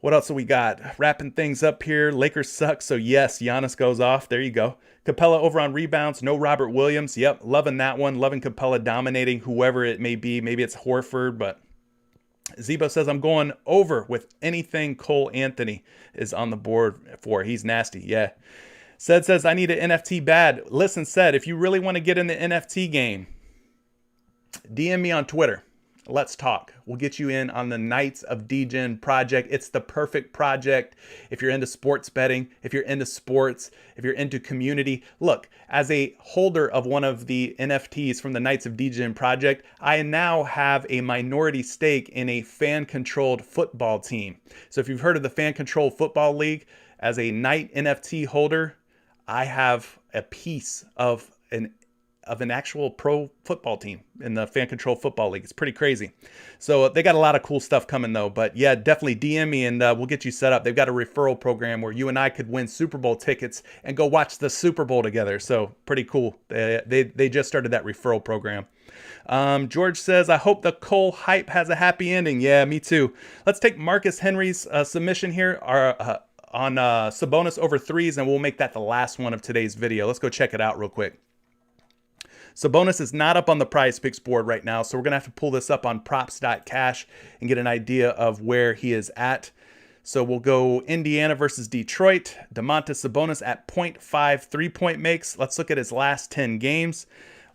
what else do we got? Wrapping things up here. Lakers suck, so yes, Giannis goes off. There you go. Capella over on rebounds. No Robert Williams. Yep, loving that one. Loving Capella dominating whoever it may be. Maybe it's Horford, but Zebo says I'm going over with anything Cole Anthony is on the board for. He's nasty. Yeah. Says I need an NFT bad. Listen, if you really want to get in the NFT game, DM me on Twitter. Let's talk. We'll get you in on the Knights of Degen project. It's the perfect project if you're into sports betting, if you're into sports, if you're into community. Look, as a holder of one of the NFTs from the Knights of Degen project, I now have a minority stake in a fan-controlled football team. So if you've heard of the Fan-Controlled Football League, as a Knight NFT holder, I have a piece of an actual pro football team in the Fan Control Football League. It's pretty crazy. So they got a lot of cool stuff coming though. But yeah, definitely DM me and we'll get you set up. They've got a referral program where you and I could win Super Bowl tickets and go watch the Super Bowl together. So pretty cool. They just started that referral program. George says, I hope the Cole hype has a happy ending. Yeah, me too. Let's take Marcus Henry's submission here on Sabonis over threes, and we'll make that the last one of today's video. Let's go check it out real quick. Sabonis is not up on the PrizePicks board right now, so we're going to have to pull this up on props.cash and get an idea of where he is at. So we'll go Indiana versus Detroit. Domantas Sabonis at 0.5 3-point makes. Let's look at his last 10 games.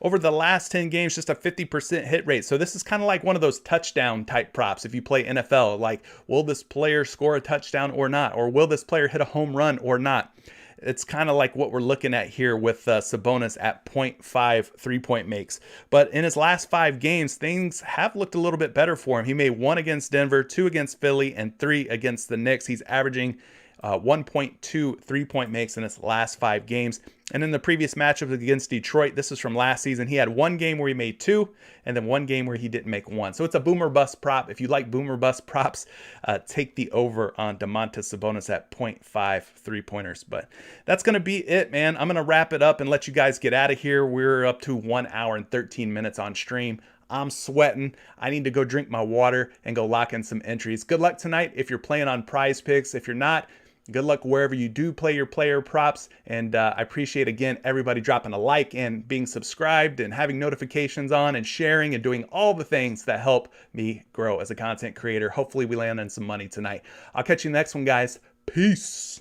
Over the last 10 games, just a 50% hit rate. So this is kind of like one of those touchdown type props if you play NFL. Like, will this player score a touchdown or not? Or will this player hit a home run or not? It's kind of like what we're looking at here with Sabonis at 0.5 3-point makes. But in his last 5 games, things have looked a little bit better for him. He made 1 against Denver, 2 against Philly, and 3 against the Knicks. He's averaging 1.2 3-point makes in his last 5 games. And in the previous matchup against Detroit, this is from last season, he had 1 game where he made 2 and then 1 game where he didn't make 1. So it's a boomer bust prop. If you like boomer bust props, take the over on Domantas Sabonis at 0.5 3-pointers. But that's going to be it, man. I'm going to wrap it up and let you guys get out of here. We're up to 1 hour and 13 minutes on stream. I'm sweating. I need to go drink my water and go lock in some entries. Good luck tonight if you're playing on PrizePicks. If you're not, good luck wherever you do play your player props. And I appreciate, again, everybody dropping a like and being subscribed and having notifications on and sharing and doing all the things that help me grow as a content creator. Hopefully we land on some money tonight. I'll catch you next one, guys. Peace.